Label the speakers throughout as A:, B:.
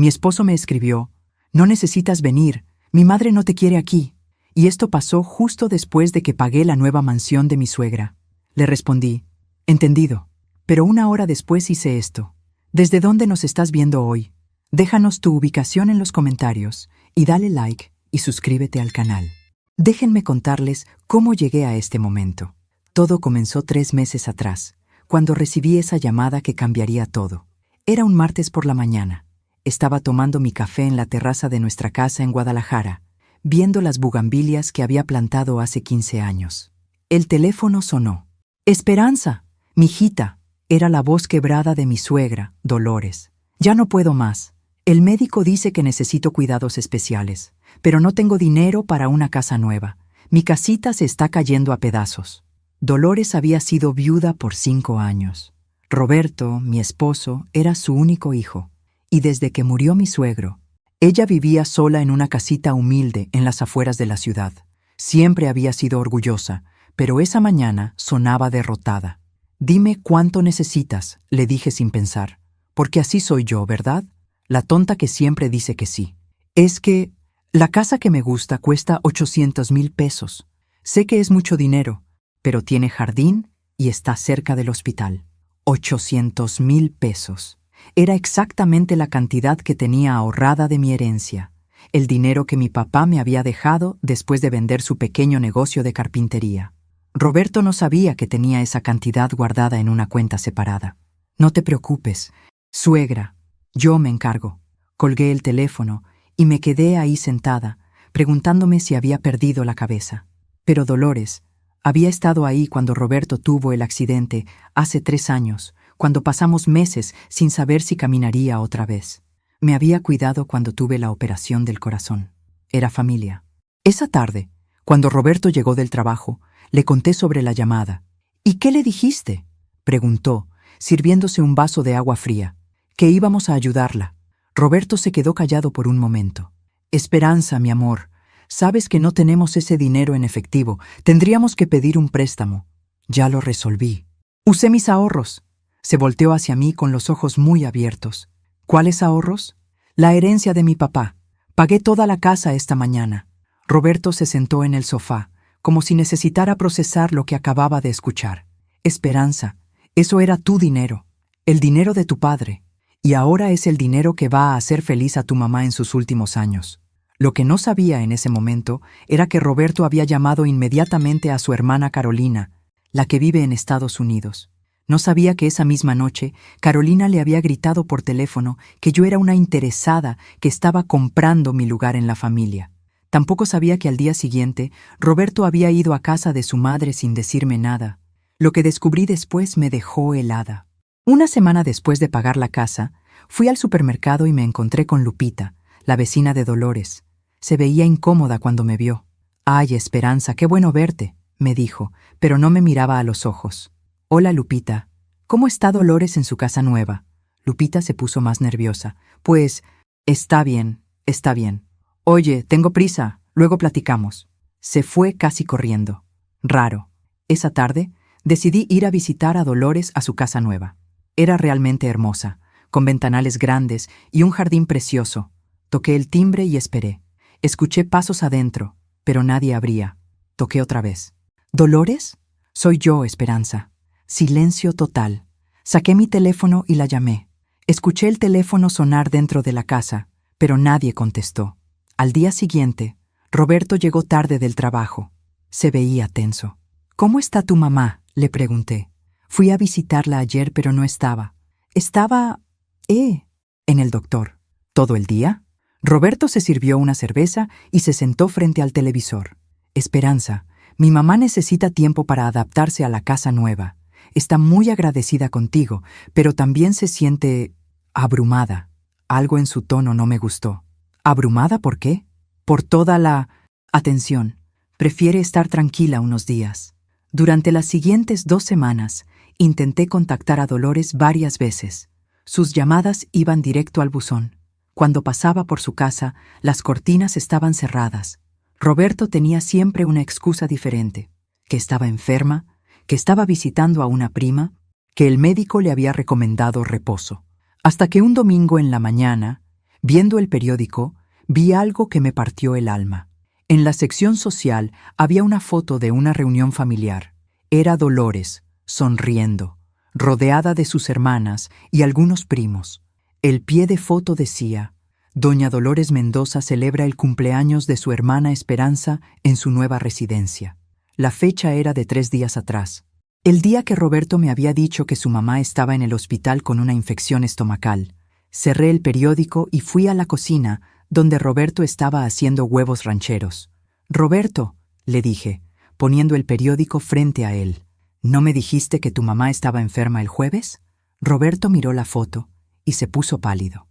A: Mi esposo me escribió: «No necesitas venir, mi madre no te quiere aquí». Y esto pasó justo después de que pagué la nueva mansión de mi suegra. Le respondí: «Entendido». Pero una hora después hice esto: «¿Desde dónde nos estás viendo hoy? Déjanos tu ubicación en los comentarios y dale like y suscríbete al canal». Déjenme contarles cómo llegué a este momento. Todo comenzó 3 meses atrás, cuando recibí esa llamada que cambiaría todo. Era un martes por la mañana. Estaba tomando mi café en la terraza de nuestra casa en Guadalajara, viendo las bugambilias que había plantado hace 15 años. El teléfono sonó. «Esperanza, mijita», era la voz quebrada de mi suegra, Dolores. «Ya no puedo más. El médico dice que necesito cuidados especiales, pero no tengo dinero para una casa nueva. Mi casita se está cayendo a pedazos». Dolores había sido viuda por 5 años. Roberto, mi esposo, era su único hijo. Y desde que murió mi suegro, ella vivía sola en una casita humilde en las afueras de la ciudad. Siempre había sido orgullosa, pero esa mañana sonaba derrotada. «Dime cuánto necesitas», le dije sin pensar. «Porque así soy yo, ¿verdad? La tonta que siempre dice que sí». «Es que la casa que me gusta cuesta 800,000 pesos. Sé que es mucho dinero, pero tiene jardín y está cerca del hospital». 800,000 pesos. Era exactamente la cantidad que tenía ahorrada de mi herencia, el dinero que mi papá me había dejado después de vender su pequeño negocio de carpintería. Roberto no sabía que tenía esa cantidad guardada en una cuenta separada. «No te preocupes, suegra, yo me encargo». Colgué el teléfono y me quedé ahí sentada, preguntándome si había perdido la cabeza. Pero Dolores había estado ahí cuando Roberto tuvo el accidente hace 3 años, cuando pasamos meses sin saber si caminaría otra vez. Me había cuidado cuando tuve la operación del corazón. Era familia. Esa tarde, cuando Roberto llegó del trabajo, le conté sobre la llamada. «¿Y qué le dijiste?», preguntó, sirviéndose un vaso de agua fría. «Que íbamos a ayudarla». Roberto se quedó callado por un momento. «Esperanza, mi amor, sabes que no tenemos ese dinero en efectivo. Tendríamos que pedir un préstamo». «Ya lo resolví. Usé mis ahorros». Se volteó hacia mí con los ojos muy abiertos. «¿Cuáles ahorros?». «La herencia de mi papá. Pagué toda la casa esta mañana». Roberto se sentó en el sofá, como si necesitara procesar lo que acababa de escuchar. «Esperanza, eso era tu dinero, el dinero de tu padre, y ahora es el dinero que va a hacer feliz a tu mamá en sus últimos años». Lo que no sabía en ese momento era que Roberto había llamado inmediatamente a su hermana Carolina, la que vive en Estados Unidos. No sabía que esa misma noche Carolina le había gritado por teléfono que yo era una interesada que estaba comprando mi lugar en la familia. Tampoco sabía que al día siguiente Roberto había ido a casa de su madre sin decirme nada. Lo que descubrí después me dejó helada. Una semana después de pagar la casa, fui al supermercado y me encontré con Lupita, la vecina de Dolores. Se veía incómoda cuando me vio. «Ay, Esperanza, qué bueno verte», me dijo, pero no me miraba a los ojos. «Hola, Lupita. ¿Cómo está Dolores en su casa nueva?». Lupita se puso más nerviosa. «Pues, está bien, está bien. Oye, tengo prisa, luego platicamos». Se fue casi corriendo. Raro. Esa tarde, decidí ir a visitar a Dolores a su casa nueva. Era realmente hermosa, con ventanales grandes y un jardín precioso. Toqué el timbre y esperé. Escuché pasos adentro, pero nadie abría. Toqué otra vez. «¿Dolores?». «Soy yo, Esperanza». Silencio total. Saqué mi teléfono y la llamé. Escuché el teléfono sonar dentro de la casa, pero nadie contestó. Al día siguiente, Roberto llegó tarde del trabajo. Se veía tenso. «¿Cómo está tu mamá?», le pregunté. «Fui a visitarla ayer, pero no estaba». «Estaba... en el doctor». «¿Todo el día?». Roberto se sirvió una cerveza y se sentó frente al televisor. «Esperanza, mi mamá necesita tiempo para adaptarse a la casa nueva. Está muy agradecida contigo, pero también se siente abrumada». Algo en su tono no me gustó. «¿Abrumada por qué?». «Por toda la atención. Prefiere estar tranquila unos días». Durante las siguientes 2 semanas, intenté contactar a Dolores varias veces. Sus llamadas iban directo al buzón. Cuando pasaba por su casa, las cortinas estaban cerradas. Roberto tenía siempre una excusa diferente: que estaba enferma, que estaba visitando a una prima, que el médico le había recomendado reposo. Hasta que un domingo en la mañana, Viendo el periódico, vi algo que me partió el alma. En la sección social había una foto de una reunión familiar. Era Dolores, sonriendo, rodeada de sus hermanas y algunos primos. El pie de foto decía: Doña Dolores Mendoza celebra el cumpleaños de su hermana Esperanza en su nueva residencia. La fecha era de 3 días atrás, el día que Roberto me había dicho que su mamá estaba en el hospital con una infección estomacal. Cerré el periódico y fui a la cocina, donde Roberto estaba haciendo huevos rancheros. «Roberto», le dije, poniendo el periódico frente a él, «¿no me dijiste que tu mamá estaba enferma el jueves?» Roberto miró la foto y se puso pálido.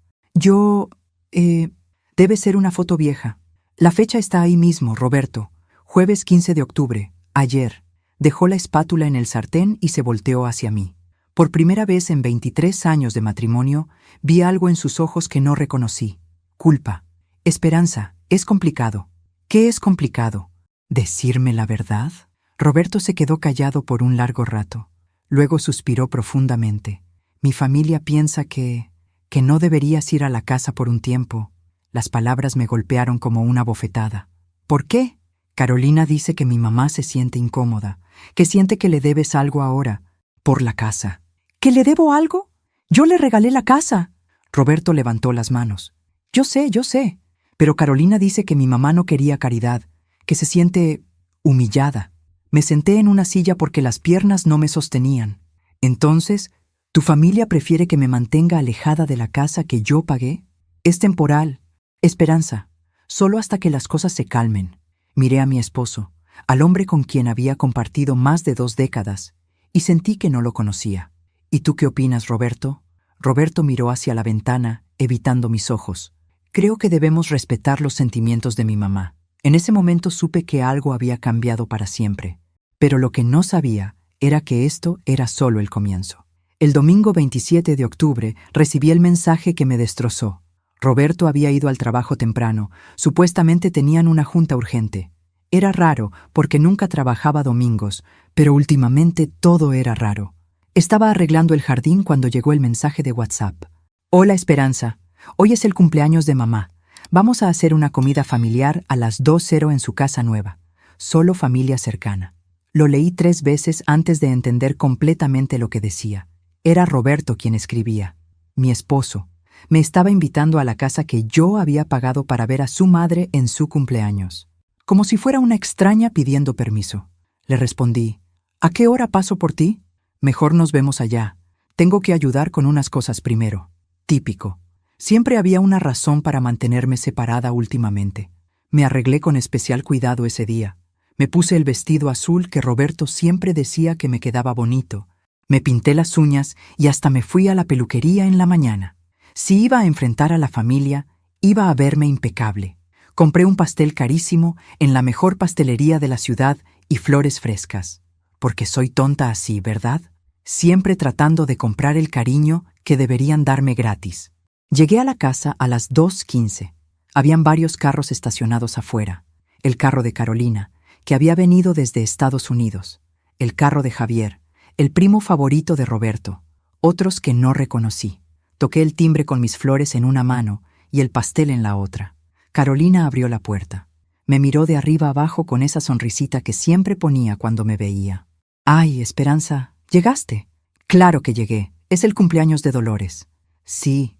A: Debe ser una foto vieja. La fecha está ahí mismo, Roberto. Jueves 15 de octubre, ayer». Dejó la espátula en el sartén y se volteó hacia mí. Por primera vez en 23 años de matrimonio, vi algo en sus ojos que no reconocí. Culpa. Esperanza, es complicado. ¿Qué es complicado? ¿Decirme la verdad? Roberto se quedó callado por un largo rato. Luego suspiró profundamente. Mi familia piensa que no deberías ir a la casa por un tiempo. Las palabras me golpearon como una bofetada. ¿Por qué? Carolina dice que mi mamá se siente incómoda, que siente que le debes algo ahora, por la casa. ¿Que le debo algo? Yo le regalé la casa. Roberto levantó las manos. Yo sé, pero Carolina dice que mi mamá no quería caridad, que se siente humillada. Me senté en una silla porque las piernas no me sostenían. Entonces, ¿tu familia prefiere que me mantenga alejada de la casa que yo pagué? Es temporal. Esperanza, solo hasta que las cosas se calmen. Miré a mi esposo, al hombre con quien había compartido más de 2 décadas, y sentí que no lo conocía. ¿Y tú qué opinas, Roberto? Roberto miró hacia la ventana, evitando mis ojos. Creo que debemos respetar los sentimientos de mi mamá. En ese momento supe que algo había cambiado para siempre, pero lo que no sabía era que esto era solo el comienzo. El domingo 27 de octubre recibí el mensaje que me destrozó. Roberto había ido al trabajo temprano. Supuestamente tenían una junta urgente. Era raro porque nunca trabajaba domingos, pero últimamente todo era raro. Estaba arreglando el jardín cuando llegó el mensaje de WhatsApp. «Hola, Esperanza. Hoy es el cumpleaños de mamá. Vamos a hacer una comida familiar a las 2:00 en su casa nueva. Solo familia cercana». Lo leí 3 veces antes de entender completamente lo que decía. Era Roberto quien escribía. Mi esposo. Me estaba invitando a la casa que yo había pagado para ver a su madre en su cumpleaños. Como si fuera una extraña pidiendo permiso. Le respondí: «¿A qué hora paso por ti? Mejor nos vemos allá. Tengo que ayudar con unas cosas primero». Típico. Siempre había una razón para mantenerme separada últimamente. Me arreglé con especial cuidado ese día. Me puse el vestido azul que Roberto siempre decía que me quedaba bonito. Me pinté las uñas y hasta me fui a la peluquería en la mañana. Si iba a enfrentar a la familia, iba a verme impecable. Compré un pastel carísimo en la mejor pastelería de la ciudad y flores frescas. Porque soy tonta así, ¿verdad? Siempre tratando de comprar el cariño que deberían darme gratis. Llegué a la casa a las 2:15. Habían varios carros estacionados afuera. El carro de Carolina, que había venido desde Estados Unidos. El carro de Javier, el primo favorito de Roberto. Otros que no reconocí. Toqué el timbre con mis flores en una mano y el pastel en la otra. Carolina abrió la puerta. Me miró de arriba abajo con esa sonrisita que siempre ponía cuando me veía. «Ay, Esperanza, ¿llegaste?» «Claro que llegué. Es el cumpleaños de Dolores». Sí,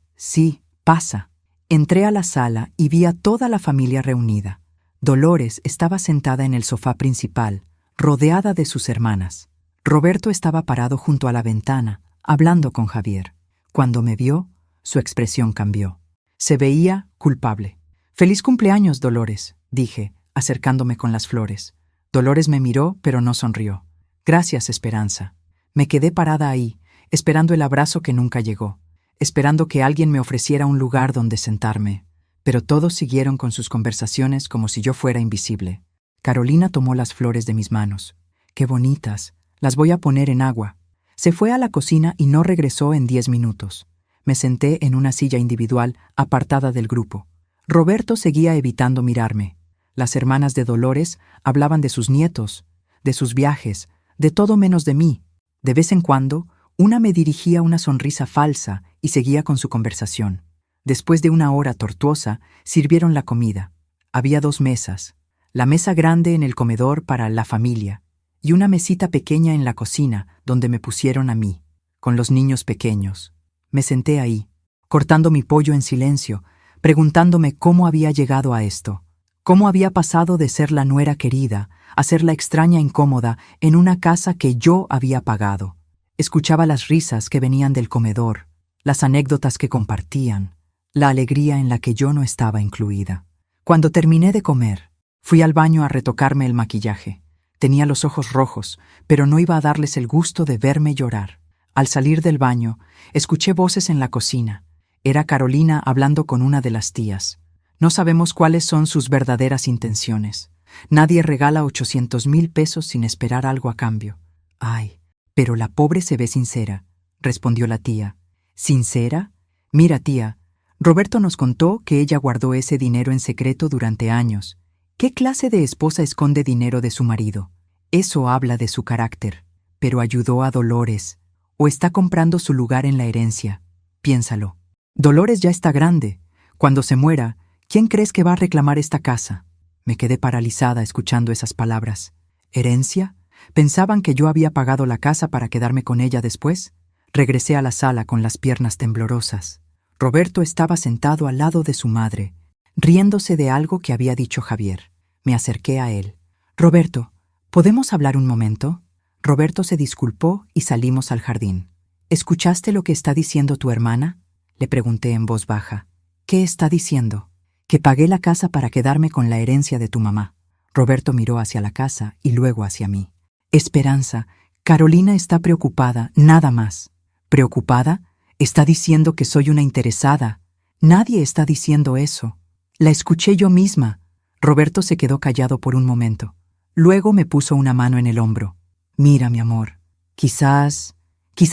A: pasa». Entré a la sala y vi a toda la familia reunida. Dolores estaba sentada en el sofá principal, rodeada de sus hermanas. Roberto estaba parado junto a la ventana, hablando con Javier. Cuando me vio, su expresión cambió. Se veía culpable. «Feliz cumpleaños, Dolores», dije, acercándome con las flores. Dolores me miró, pero no sonrió. «Gracias, Esperanza». Me quedé parada ahí, esperando el abrazo que nunca llegó, esperando que alguien me ofreciera un lugar donde sentarme. Pero todos siguieron con sus conversaciones como si yo fuera invisible. Carolina tomó las flores de mis manos. «Qué bonitas. Las voy a poner en agua». Se fue a la cocina y no regresó en 10 minutos. Me senté en una silla individual, apartada del grupo. Roberto seguía evitando mirarme. Las hermanas de Dolores hablaban de sus nietos, de sus viajes, de todo menos de mí. De vez en cuando, una me dirigía una sonrisa falsa y seguía con su conversación. Después de una hora tortuosa, sirvieron la comida. Había 2 mesas, la mesa grande en el comedor para la familia y una mesita pequeña en la cocina donde me pusieron a mí, con los niños pequeños. Me senté ahí, cortando mi pollo en silencio, preguntándome cómo había llegado a esto, cómo había pasado de ser la nuera querida a ser la extraña incómoda en una casa que yo había pagado. Escuchaba las risas que venían del comedor, las anécdotas que compartían, la alegría en la que yo no estaba incluida. Cuando terminé de comer, fui al baño a retocarme el maquillaje. Tenía los ojos rojos, pero no iba a darles el gusto de verme llorar. Al salir del baño, escuché voces en la cocina. Era Carolina hablando con una de las tías. No sabemos cuáles son sus verdaderas intenciones. Nadie regala 800,000 pesos sin esperar algo a cambio. Ay, pero la pobre se ve sincera, respondió la tía. ¿Sincera? Mira, tía, Roberto nos contó que ella guardó ese dinero en secreto durante años. ¿Qué clase de esposa esconde dinero de su marido? Eso habla de su carácter. Pero ayudó a Dolores, o está comprando su lugar en la herencia. Piénsalo. Dolores ya está grande. Cuando se muera, ¿quién crees que va a reclamar esta casa? Me quedé paralizada escuchando esas palabras. ¿Herencia? ¿Pensaban que yo había pagado la casa para quedarme con ella después? Regresé a la sala con las piernas temblorosas. Roberto estaba sentado al lado de su madre, riéndose de algo que había dicho Javier. Me acerqué a él. «Roberto, ¿podemos hablar un momento?» Roberto se disculpó y salimos al jardín. «¿Escuchaste lo que está diciendo tu hermana?», le pregunté en voz baja. «¿Qué está diciendo?» «Que pagué la casa para quedarme con la herencia de tu mamá». Roberto miró hacia la casa y luego hacia mí. «Esperanza, Carolina está preocupada, nada más». «¿Preocupada? Está diciendo que soy una interesada». «Nadie está diciendo eso. La escuché yo misma». Roberto se quedó callado por un momento. Luego me puso una mano en el hombro. «Mira, mi amor, quizás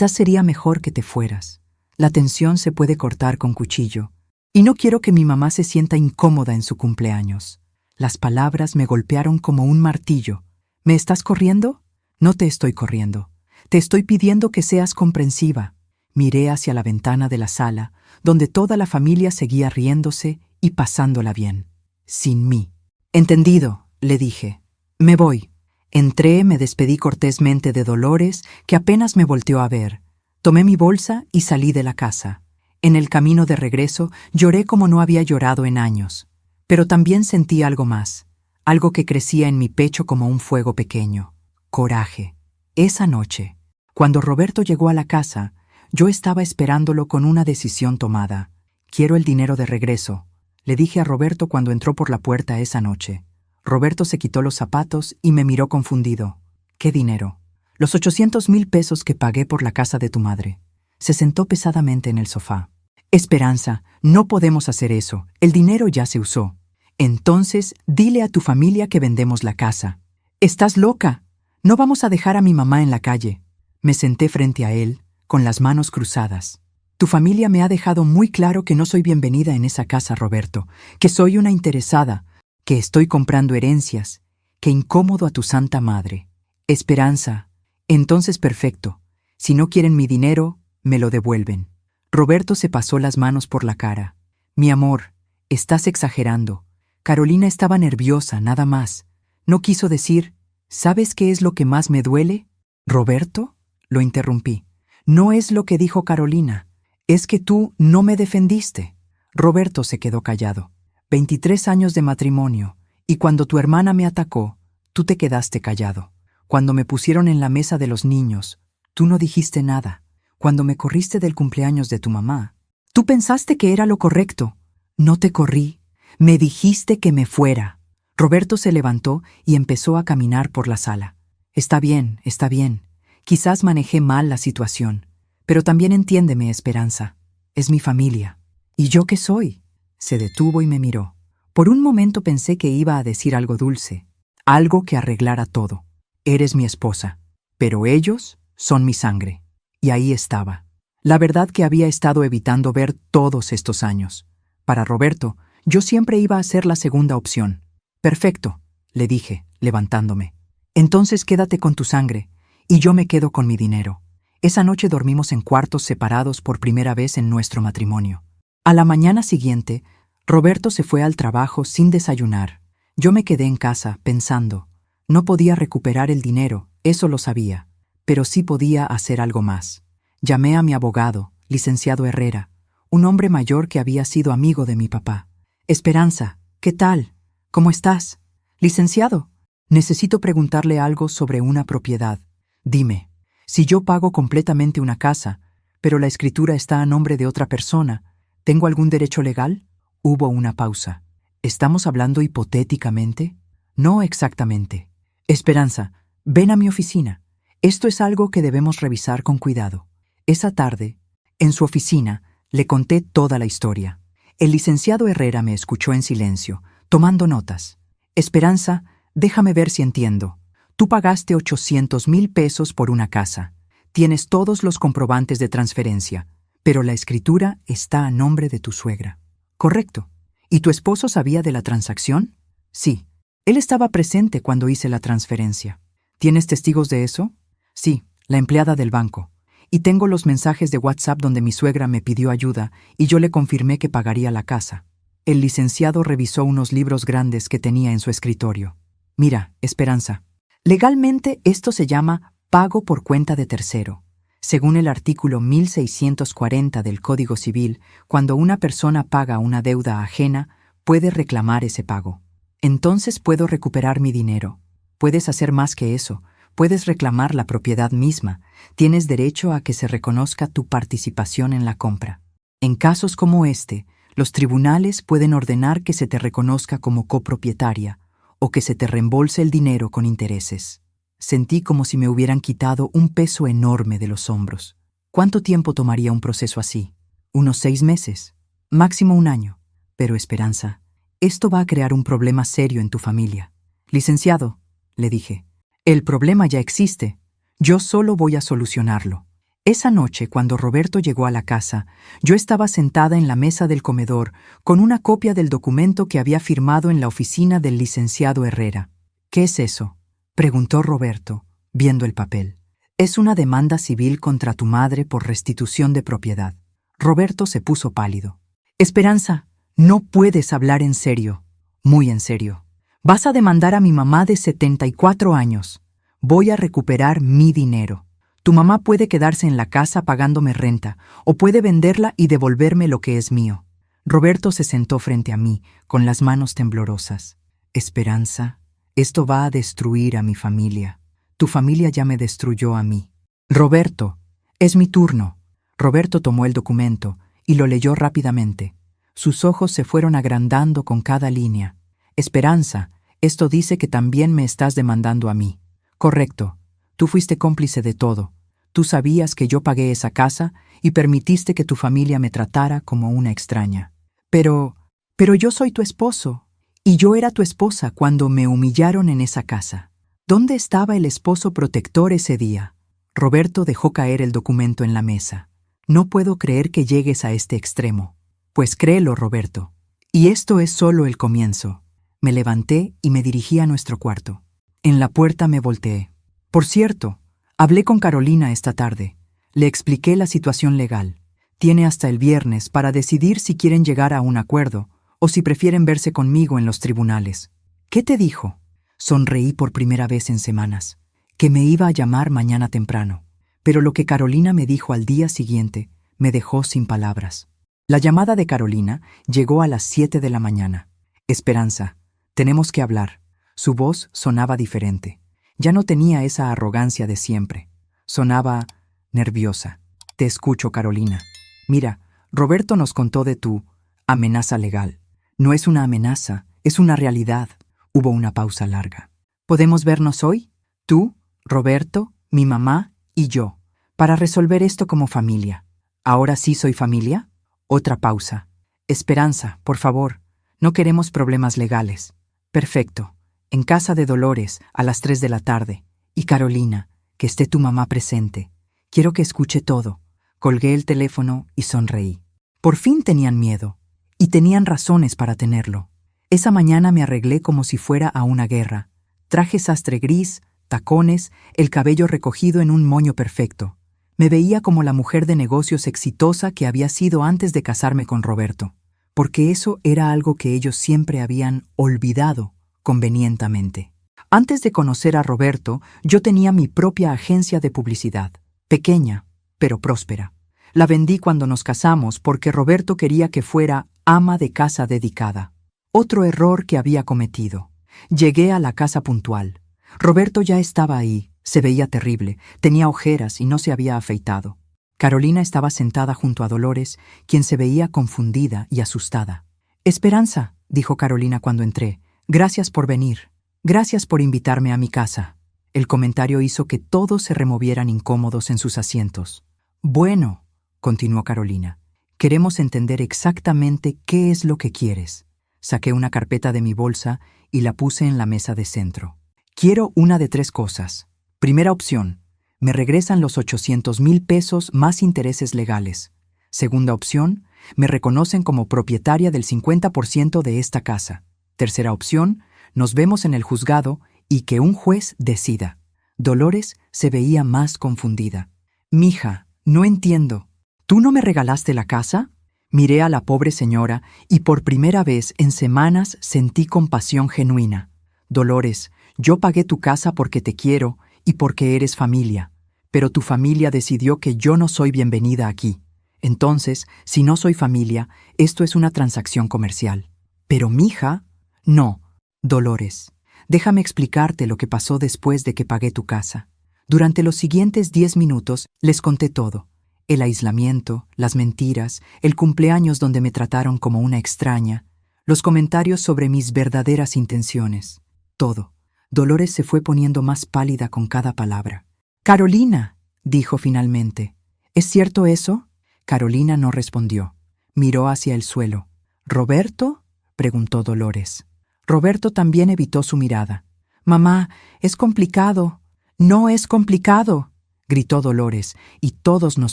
A: sería mejor que te fueras. La tensión se puede cortar con cuchillo. Y no quiero que mi mamá se sienta incómoda en su cumpleaños». Las palabras me golpearon como un martillo. «¿Me estás corriendo?» «No te estoy corriendo. Te estoy pidiendo que seas comprensiva». Miré hacia la ventana de la sala, donde toda la familia seguía riéndose y pasándola bien. Sin mí. «Entendido», le dije. «Me voy». Entré, me despedí cortésmente de Dolores, que apenas me volteó a ver. Tomé mi bolsa y salí de la casa. En el camino de regreso lloré como no había llorado en años. Pero también sentí algo más, algo que crecía en mi pecho como un fuego pequeño. Coraje. Esa noche, cuando Roberto llegó a la casa, yo estaba esperándolo con una decisión tomada. «Quiero el dinero de regreso», le dije a Roberto cuando entró por la puerta esa noche. Roberto se quitó los zapatos y me miró confundido. «¿Qué dinero?» «Los 800,000 pesos que pagué por la casa de tu madre». Se sentó pesadamente en el sofá. «Esperanza, no podemos hacer eso. El dinero ya se usó. Entonces, dile a tu familia que vendemos la casa». «¿Estás loca? No vamos a dejar a mi mamá en la calle». Me senté frente a él, con las manos cruzadas. «Tu familia me ha dejado muy claro que no soy bienvenida en esa casa, Roberto, que soy una interesada, que estoy comprando herencias, que incómodo a tu santa madre». «Esperanza, entonces perfecto. Si no quieren mi dinero, me lo devuelven». Roberto se pasó las manos por la cara. «Mi amor, estás exagerando. Carolina estaba nerviosa, nada más. No quiso decir, ¿sabes qué es lo que más me duele?» «¿Roberto?», lo interrumpí. «No es lo que dijo Carolina. Es que tú no me defendiste». Roberto se quedó callado. 23 años de matrimonio, y cuando tu hermana me atacó, tú te quedaste callado. Cuando me pusieron en la mesa de los niños, tú no dijiste nada. Cuando me corriste del cumpleaños de tu mamá, tú pensaste que era lo correcto. No te corrí. Me dijiste que me fuera». Roberto se levantó y empezó a caminar por la sala. Está bien, está bien. Quizás manejé mal la situación, pero también entiéndeme, Esperanza. Es mi familia. ¿Y yo qué soy?». Se detuvo y me miró. Por un momento pensé que iba a decir algo dulce, algo que arreglara todo. «Eres mi esposa, pero ellos son mi sangre». Y ahí estaba. La verdad que había estado evitando ver todos estos años. Para Roberto, yo siempre iba a ser la segunda opción. «Perfecto», le dije, levantándome. «Entonces quédate con tu sangre, y yo me quedo con mi dinero». Esa noche dormimos en cuartos separados por primera vez en nuestro matrimonio. A la mañana siguiente, Roberto se fue al trabajo sin desayunar. Yo me quedé en casa pensando. No podía recuperar el dinero, eso lo sabía, pero sí podía hacer algo más. Llamé a mi abogado, licenciado Herrera, un hombre mayor que había sido amigo de mi papá. Esperanza, ¿qué tal? ¿Cómo estás? Licenciado, necesito preguntarle algo sobre una propiedad. Dime, si yo pago completamente una casa, pero la escritura está a nombre de otra persona, ¿tengo algún derecho legal? Hubo una pausa. ¿Estamos hablando hipotéticamente? No exactamente. Esperanza, ven a mi oficina. Esto es algo que debemos revisar con cuidado. Esa tarde, en su oficina, le conté toda la historia. El licenciado Herrera me escuchó en silencio, tomando notas. Esperanza, déjame ver si entiendo. Tú pagaste 800,000 pesos por una casa. Tienes todos los comprobantes de transferencia, pero la escritura está a nombre de tu suegra. Correcto. ¿Y tu esposo sabía de la transacción? Sí. Él estaba presente cuando hice la transferencia. ¿Tienes testigos de eso? Sí, la empleada del banco. Y tengo los mensajes de WhatsApp donde mi suegra me pidió ayuda y yo le confirmé que pagaría la casa. El licenciado revisó unos libros grandes que tenía en su escritorio. Mira, Esperanza, legalmente esto se llama pago por cuenta de tercero. Según el artículo 1640 del Código Civil, cuando una persona paga una deuda ajena, puede reclamar ese pago. Entonces puedo recuperar mi dinero. Puedes hacer más que eso. Puedes reclamar la propiedad misma. Tienes derecho a que se reconozca tu participación en la compra. En casos como este, los tribunales pueden ordenar que se te reconozca como copropietaria o que se te reembolse el dinero con intereses. Sentí como si me hubieran quitado un peso enorme de los hombros. ¿Cuánto tiempo tomaría un proceso así? Unos 6 meses, máximo 1 año. Pero Esperanza, esto va a crear un problema serio en tu familia. Licenciado, le dije, el problema ya existe. Yo solo voy a solucionarlo. Esa noche, cuando Roberto llegó a la casa, yo estaba sentada en la mesa del comedor con una copia del documento que había firmado en la oficina del licenciado Herrera. ¿Qué es eso?, preguntó Roberto, viendo el papel. Es una demanda civil contra tu madre por restitución de propiedad. Roberto se puso pálido. Esperanza, no puedes hablar en serio. Muy en serio. Vas a demandar a mi mamá de 74 años. Voy a recuperar mi dinero. Tu mamá puede quedarse en la casa pagándome renta, o puede venderla y devolverme lo que es mío. Roberto se sentó frente a mí, con las manos temblorosas. Esperanza, esto va a destruir a mi familia. Tu familia ya me destruyó a mí. Roberto, es mi turno. Roberto tomó el documento y lo leyó rápidamente. Sus ojos se fueron agrandando con cada línea. Esperanza, esto dice que también me estás demandando a mí. Correcto. Tú fuiste cómplice de todo. Tú sabías que yo pagué esa casa y permitiste que tu familia me tratara como una extraña. Pero yo soy tu esposo. Y yo era tu esposa cuando me humillaron en esa casa. ¿Dónde estaba el esposo protector ese día? Roberto dejó caer el documento en la mesa. No puedo creer que llegues a este extremo. Pues créelo, Roberto. Y esto es solo el comienzo. Me levanté y me dirigí a nuestro cuarto. En la puerta me volteé. Por cierto, hablé con Carolina esta tarde. Le expliqué la situación legal. Tiene hasta el viernes para decidir si quieren llegar a un acuerdo o si prefieren verse conmigo en los tribunales. ¿Qué te dijo? Sonreí por primera vez en semanas. Que me iba a llamar mañana temprano. Pero lo que Carolina me dijo al día siguiente me dejó sin palabras. La llamada de Carolina llegó a las 7 de la mañana. Esperanza, tenemos que hablar. Su voz sonaba diferente. Ya no tenía esa arrogancia de siempre. Sonaba nerviosa. Te escucho, Carolina. Mira, Roberto nos contó de tu amenaza legal. No es una amenaza, es una realidad. Hubo una pausa larga. ¿Podemos vernos hoy? Tú, Roberto, mi mamá y yo, para resolver esto como familia. ¿Ahora sí soy familia? Otra pausa. Esperanza, por favor, no queremos problemas legales. Perfecto. En casa de Dolores, a las 3 de la tarde. Y Carolina, que esté tu mamá presente. Quiero que escuche todo. Colgué el teléfono y sonreí. Por fin tenían miedo. Y tenían razones para tenerlo. Esa mañana me arreglé como si fuera a una guerra. Traje sastre gris, tacones, el cabello recogido en un moño perfecto. Me veía como la mujer de negocios exitosa que había sido antes de casarme con Roberto, porque eso era algo que ellos siempre habían olvidado convenientemente. Antes de conocer a Roberto, yo tenía mi propia agencia de publicidad, pequeña, pero próspera. La vendí cuando nos casamos porque Roberto quería que fuera ama de casa dedicada. Otro error que había cometido. Llegué a la casa puntual. Roberto ya estaba ahí, se veía terrible, tenía ojeras y no se había afeitado. Carolina estaba sentada junto a Dolores, quien se veía confundida y asustada. «Esperanza», dijo Carolina cuando entré, «gracias por venir. Gracias por invitarme a mi casa». El comentario hizo que todos se removieran incómodos en sus asientos. «Bueno», continuó Carolina, «queremos entender exactamente qué es lo que quieres». Saqué una carpeta de mi bolsa y la puse en la mesa de centro. «Quiero una de 3 cosas. Primera opción, me regresan los 800,000 pesos más intereses legales. Segunda opción, me reconocen como propietaria del 50% de esta casa. Tercera opción, nos vemos en el juzgado y que un juez decida». Dolores se veía más confundida. «Mija, no entiendo. ¿Tú no me regalaste la casa?». Miré a la pobre señora y por primera vez en semanas sentí compasión genuina. «Dolores, yo pagué tu casa porque te quiero y porque eres familia, pero tu familia decidió que yo no soy bienvenida aquí. Entonces, si no soy familia, esto es una transacción comercial». «Pero, mija...». «No, Dolores, déjame explicarte lo que pasó después de que pagué tu casa». Durante los siguientes 10 minutos les conté todo. El aislamiento, las mentiras, el cumpleaños donde me trataron como una extraña, los comentarios sobre mis verdaderas intenciones. Todo. Dolores se fue poniendo más pálida con cada palabra. «Carolina», dijo finalmente, «¿es cierto eso?». Carolina no respondió. Miró hacia el suelo. «¿Roberto?», preguntó Dolores. Roberto también evitó su mirada. «Mamá, es complicado». «No es complicado», gritó Dolores, y todos nos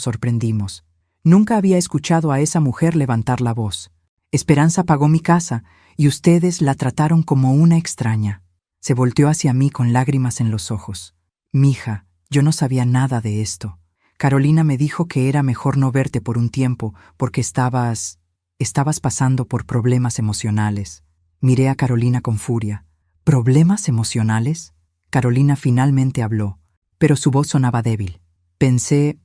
A: sorprendimos. Nunca había escuchado a esa mujer levantar la voz. «Esperanza pagó mi casa, y ustedes la trataron como una extraña». Se volteó hacia mí con lágrimas en los ojos. «Mija, yo no sabía nada de esto. Carolina me dijo que era mejor no verte por un tiempo porque estabas pasando por problemas emocionales». Miré a Carolina con furia. «¿Problemas emocionales?». Carolina finalmente habló, pero su voz sonaba débil. Pensé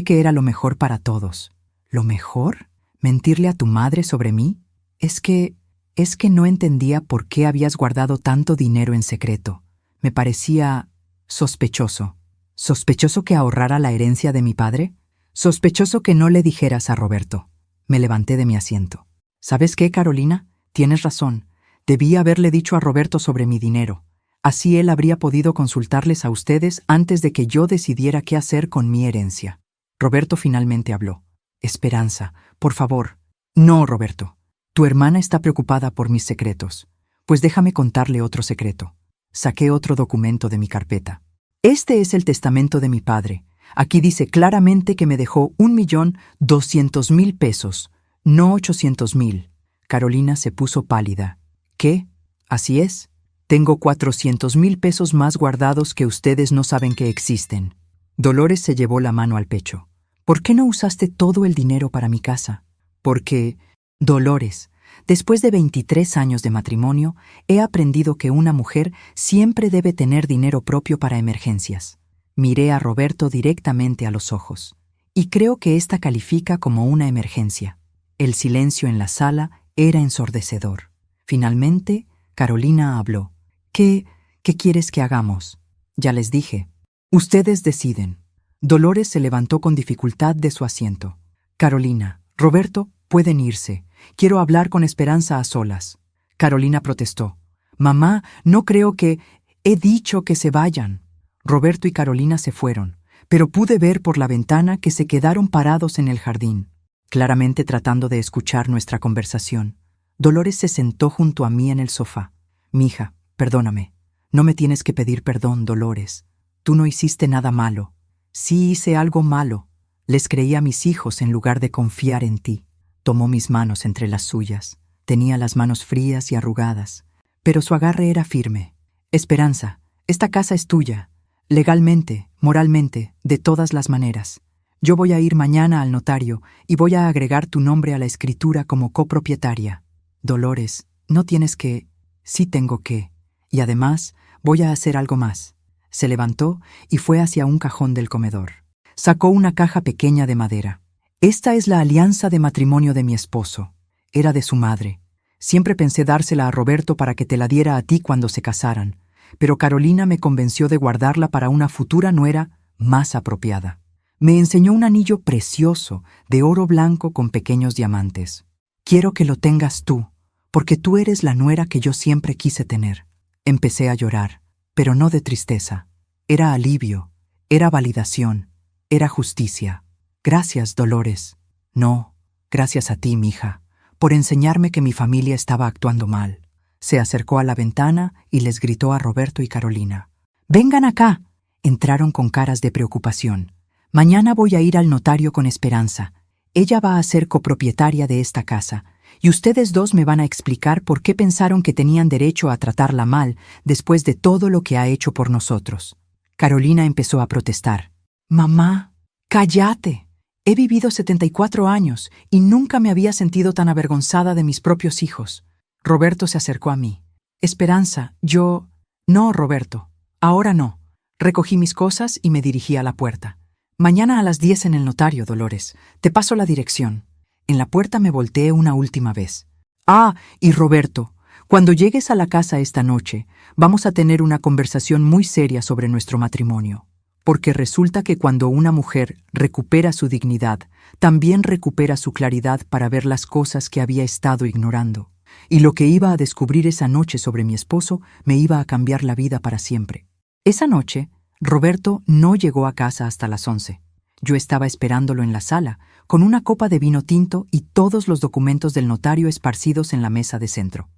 A: que era lo mejor para todos». «¿Lo mejor? ¿Mentirle a tu madre sobre mí? Es que no entendía por qué habías guardado tanto dinero en secreto. Me parecía sospechoso». «¿Sospechoso que ahorrara la herencia de mi padre? Sospechoso que no le dijeras a Roberto». Me levanté de mi asiento. «¿Sabes qué, Carolina? Tienes razón. Debí haberle dicho a Roberto sobre mi dinero. Así él habría podido consultarles a ustedes antes de que yo decidiera qué hacer con mi herencia». Roberto finalmente habló. «Esperanza, por favor». «No, Roberto. Tu hermana está preocupada por mis secretos. Pues déjame contarle otro secreto». Saqué otro documento de mi carpeta. «Este es el testamento de mi padre. Aquí dice claramente que me dejó 1,200,000 pesos, no 800,000. Carolina se puso pálida. «¿Qué? Así es. Tengo 400,000 pesos más guardados que ustedes no saben que existen». Dolores se llevó la mano al pecho. «¿Por qué no usaste todo el dinero para mi casa?». «Porque, Dolores, después de 23 años de matrimonio, he aprendido que una mujer siempre debe tener dinero propio para emergencias». Miré a Roberto directamente a los ojos. «Y creo que esta califica como una emergencia». El silencio en la sala era ensordecedor. Finalmente, Carolina habló. ¿Qué quieres que hagamos?» «Ya les dije. Ustedes deciden». Dolores se levantó con dificultad de su asiento. «Carolina, Roberto, pueden irse. Quiero hablar con Esperanza a solas». Carolina protestó. «Mamá, no creo que... He dicho que se vayan». Roberto y Carolina se fueron, pero pude ver por la ventana que se quedaron parados en el jardín, claramente tratando de escuchar nuestra conversación. Dolores se sentó junto a mí en el sofá. «Mija, perdóname. No me tienes que pedir perdón, Dolores. Tú no hiciste nada malo». «Sí hice algo malo. Les creí a mis hijos en lugar de confiar en ti». Tomó mis manos entre las suyas. Tenía las manos frías y arrugadas, pero su agarre era firme. «Esperanza, esta casa es tuya. Legalmente, moralmente, de todas las maneras. Yo voy a ir mañana al notario y voy a agregar tu nombre a la escritura como copropietaria. Dolores, no tienes que... Sí tengo que. Y además, voy a hacer algo más. Se levantó y fue hacia un cajón del comedor. Sacó una caja pequeña de madera. Esta es la alianza de matrimonio de mi esposo. Era de su madre. Siempre pensé dársela a Roberto para que te la diera a ti cuando se casaran, pero Carolina me convenció de guardarla para una futura nuera más apropiada. Me enseñó un anillo precioso, de oro blanco con pequeños diamantes. Quiero que lo tengas tú, porque tú eres la nuera que yo siempre quise tener. Empecé a llorar, pero no de tristeza. Era alivio, era validación, era justicia. Gracias, Dolores. No, gracias a ti, mija, por enseñarme que mi familia estaba actuando mal. Se acercó a la ventana y les gritó a Roberto y Carolina. «¡Vengan acá!». Entraron con caras de preocupación. «Mañana voy a ir al notario con Esperanza. Ella va a ser copropietaria de esta casa, y ustedes dos me van a explicar por qué pensaron que tenían derecho a tratarla mal después de todo lo que ha hecho por nosotros». Carolina empezó a protestar. «Mamá, cállate. He vivido 74 años y nunca me había sentido tan avergonzada de mis propios hijos». Roberto se acercó a mí. «Esperanza, yo...». «No, Roberto, ahora no». Recogí mis cosas y me dirigí a la puerta. «Mañana a las 10 en el notario, Dolores. Te paso la dirección». En la puerta me volteé una última vez. «Ah, y Roberto, cuando llegues a la casa esta noche, vamos a tener una conversación muy seria sobre nuestro matrimonio. Porque resulta que cuando una mujer recupera su dignidad, también recupera su claridad para ver las cosas que había estado ignorando. Y lo que iba a descubrir esa noche sobre mi esposo me iba a cambiar la vida para siempre». Esa noche, Roberto no llegó a casa hasta las 11. Yo estaba esperándolo en la sala, con una copa de vino tinto y todos los documentos del notario esparcidos en la mesa de centro.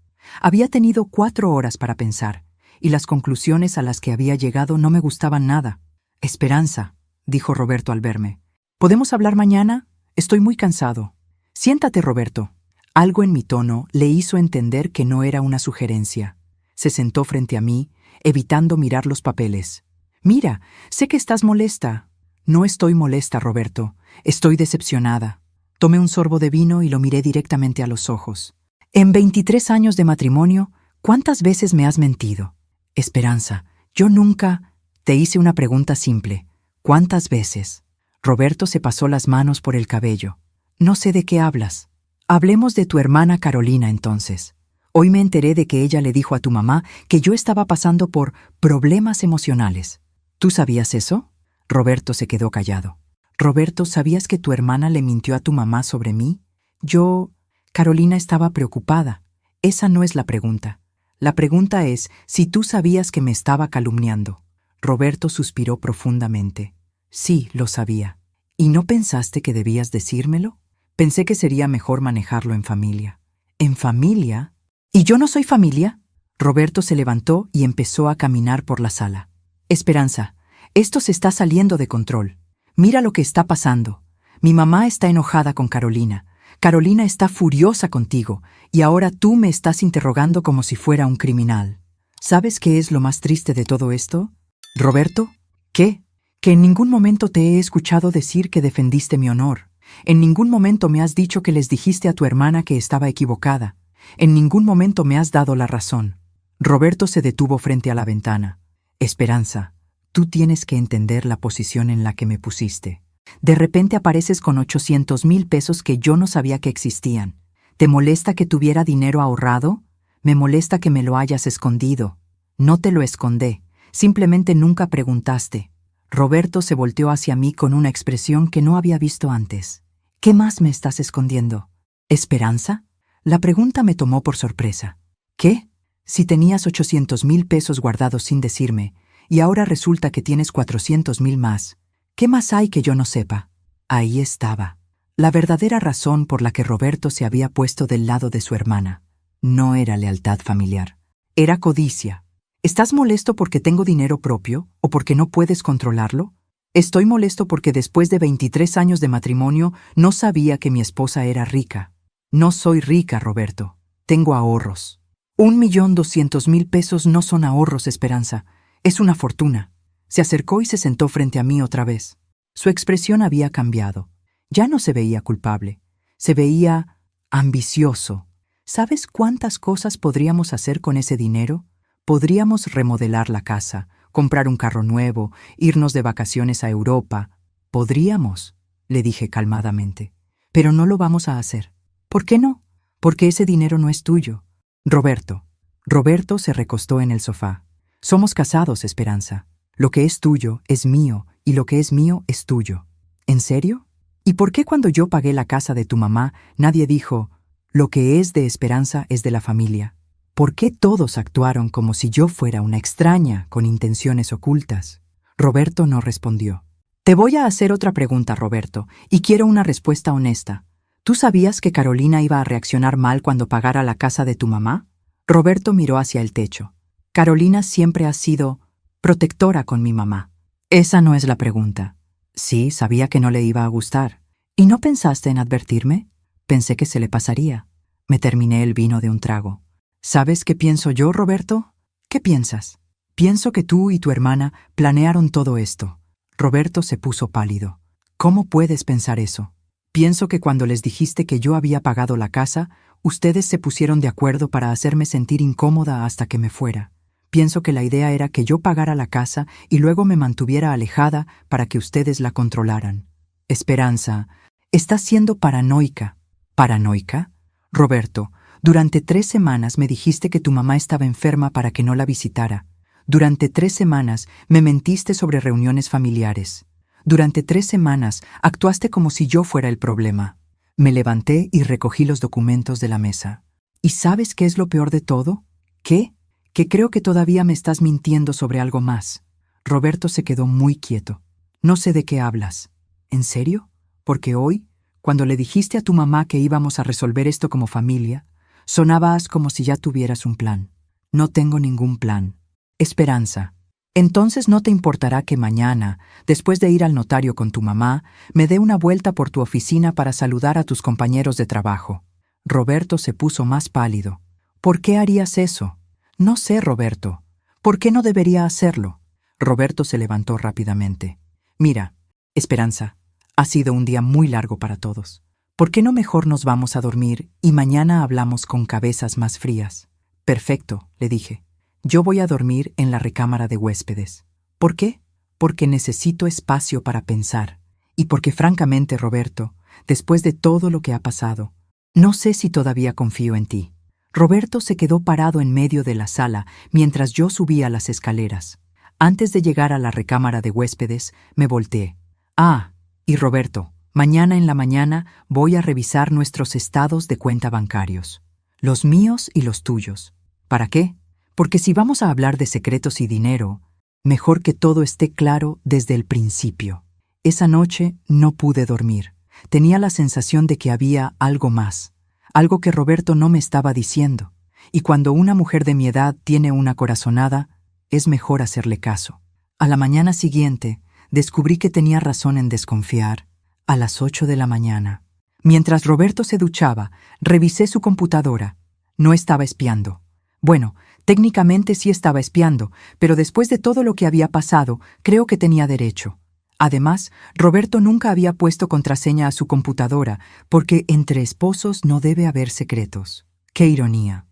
A: Había tenido 4 horas para pensar, y las conclusiones a las que había llegado no me gustaban nada. «Esperanza», dijo Roberto al verme. «¿Podemos hablar mañana? Estoy muy cansado». «Siéntate, Roberto». Algo en mi tono le hizo entender que no era una sugerencia. Se sentó frente a mí, evitando mirar los papeles. «Mira, sé que estás molesta». «No estoy molesta, Roberto. Estoy decepcionada». Tomé un sorbo de vino y lo miré directamente a los ojos. «En 23 años de matrimonio, ¿cuántas veces me has mentido?» «Esperanza, yo nunca...». Te hice una pregunta simple. ¿Cuántas veces? Roberto se pasó las manos por el cabello. «No sé de qué hablas». «Hablemos de tu hermana Carolina entonces. Hoy me enteré de que ella le dijo a tu mamá que yo estaba pasando por problemas emocionales. ¿Tú sabías eso?» Roberto se quedó callado. «Roberto, ¿sabías que tu hermana le mintió a tu mamá sobre mí?» «Yo...». Carolina estaba preocupada. «Esa no es la pregunta. La pregunta es si tú sabías que me estaba calumniando». Roberto suspiró profundamente. «Sí, lo sabía». «¿Y no pensaste que debías decírmelo?» «Pensé que sería mejor manejarlo en familia». «¿En familia? ¿Y yo no soy familia?» Roberto se levantó y empezó a caminar por la sala. «Esperanza, esto se está saliendo de control. Mira lo que está pasando. Mi mamá está enojada con Carolina. Carolina está furiosa contigo, y ahora tú me estás interrogando como si fuera un criminal. ¿Sabes qué es lo más triste de todo esto, Roberto? ¿Qué? Que en ningún momento te he escuchado decir que defendiste mi honor. En ningún momento me has dicho que les dijiste a tu hermana que estaba equivocada. En ningún momento me has dado la razón». Roberto se detuvo frente a la ventana. «Esperanza, tú tienes que entender la posición en la que me pusiste. De repente apareces con 800,000 pesos que yo no sabía que existían. ¿Te molesta que tuviera dinero ahorrado? Me molesta que me lo hayas escondido». «No te lo escondí. Simplemente nunca preguntaste». Roberto se volteó hacia mí con una expresión que no había visto antes. «¿Qué más me estás escondiendo? ¿Esperanza?». La pregunta me tomó por sorpresa. «¿Qué? Si tenías 800,000 pesos guardados sin decirme, y ahora resulta que tienes 400,000 más. ¿Qué más hay que yo no sepa?». Ahí estaba. La verdadera razón por la que Roberto se había puesto del lado de su hermana. No era lealtad familiar. Era codicia. ¿Estás molesto porque tengo dinero propio o porque no puedes controlarlo? Estoy molesto porque después de 23 años de matrimonio no sabía que mi esposa era rica. No soy rica, Roberto. Tengo ahorros. 1,200,000 pesos no son ahorros, Esperanza. Es una fortuna. Se acercó y se sentó frente a mí otra vez. Su expresión había cambiado. Ya no se veía culpable. Se veía ambicioso. ¿Sabes cuántas cosas podríamos hacer con ese dinero? Podríamos remodelar la casa, comprar un carro nuevo, irnos de vacaciones a Europa. Podríamos, le dije calmadamente. Pero no lo vamos a hacer. ¿Por qué no? Porque ese dinero no es tuyo. Roberto. Roberto se recostó en el sofá. Somos casados, Esperanza. Lo que es tuyo es mío y lo que es mío es tuyo. ¿En serio? ¿Y por qué cuando yo pagué la casa de tu mamá nadie dijo, lo que es de Esperanza es de la familia? ¿Por qué todos actuaron como si yo fuera una extraña con intenciones ocultas? Roberto no respondió. Te voy a hacer otra pregunta, Roberto, y quiero una respuesta honesta. ¿Tú sabías que Carolina iba a reaccionar mal cuando pagara la casa de tu mamá? Roberto miró hacia el techo. Carolina siempre ha sido protectora con mi mamá. Esa no es la pregunta. Sí, sabía que no le iba a gustar. ¿Y no pensaste en advertirme? Pensé que se le pasaría. Me terminé el vino de un trago. ¿Sabes qué pienso yo, Roberto? ¿Qué piensas? Pienso que tú y tu hermana planearon todo esto. Roberto se puso pálido. ¿Cómo puedes pensar eso? Pienso que cuando les dijiste que yo había pagado la casa, ustedes se pusieron de acuerdo para hacerme sentir incómoda hasta que me fuera. Pienso que la idea era que yo pagara la casa y luego me mantuviera alejada para que ustedes la controlaran. Esperanza, estás siendo paranoica. ¿Paranoica? Roberto, durante 3 semanas me dijiste que tu mamá estaba enferma para que no la visitara. Durante 3 semanas me mentiste sobre reuniones familiares. Durante 3 semanas actuaste como si yo fuera el problema. Me levanté y recogí los documentos de la mesa. ¿Y sabes qué es lo peor de todo? ¿Qué? Que creo que todavía me estás mintiendo sobre algo más. Roberto se quedó muy quieto. No sé de qué hablas. ¿En serio? Porque hoy, cuando le dijiste a tu mamá que íbamos a resolver esto como familia, sonabas como si ya tuvieras un plan. No tengo ningún plan. Esperanza. Entonces no te importará que mañana, después de ir al notario con tu mamá, me dé una vuelta por tu oficina para saludar a tus compañeros de trabajo. Roberto se puso más pálido. ¿Por qué harías eso? No sé, Roberto. ¿Por qué no debería hacerlo? Roberto se levantó rápidamente. Mira, Esperanza, ha sido un día muy largo para todos. ¿Por qué no mejor nos vamos a dormir y mañana hablamos con cabezas más frías? Perfecto, le dije. Yo voy a dormir en la recámara de huéspedes. ¿Por qué? Porque necesito espacio para pensar. Y porque francamente, Roberto, después de todo lo que ha pasado, no sé si todavía confío en ti. Roberto se quedó parado en medio de la sala mientras yo subía las escaleras. Antes de llegar a la recámara de huéspedes, me volteé. Ah, y Roberto, mañana en la mañana voy a revisar nuestros estados de cuenta bancarios. Los míos y los tuyos. ¿Para qué? Porque si vamos a hablar de secretos y dinero, mejor que todo esté claro desde el principio. Esa noche no pude dormir. Tenía la sensación de que había algo más. Algo que Roberto no me estaba diciendo. Y cuando una mujer de mi edad tiene una corazonada, es mejor hacerle caso. A la mañana siguiente, descubrí que tenía razón en desconfiar. A las 8 de la mañana. Mientras Roberto se duchaba, revisé su computadora. No estaba espiando. Bueno, técnicamente sí estaba espiando, pero después de todo lo que había pasado, creo que tenía derecho. Además, Roberto nunca había puesto contraseña a su computadora, porque entre esposos no debe haber secretos. ¡Qué ironía!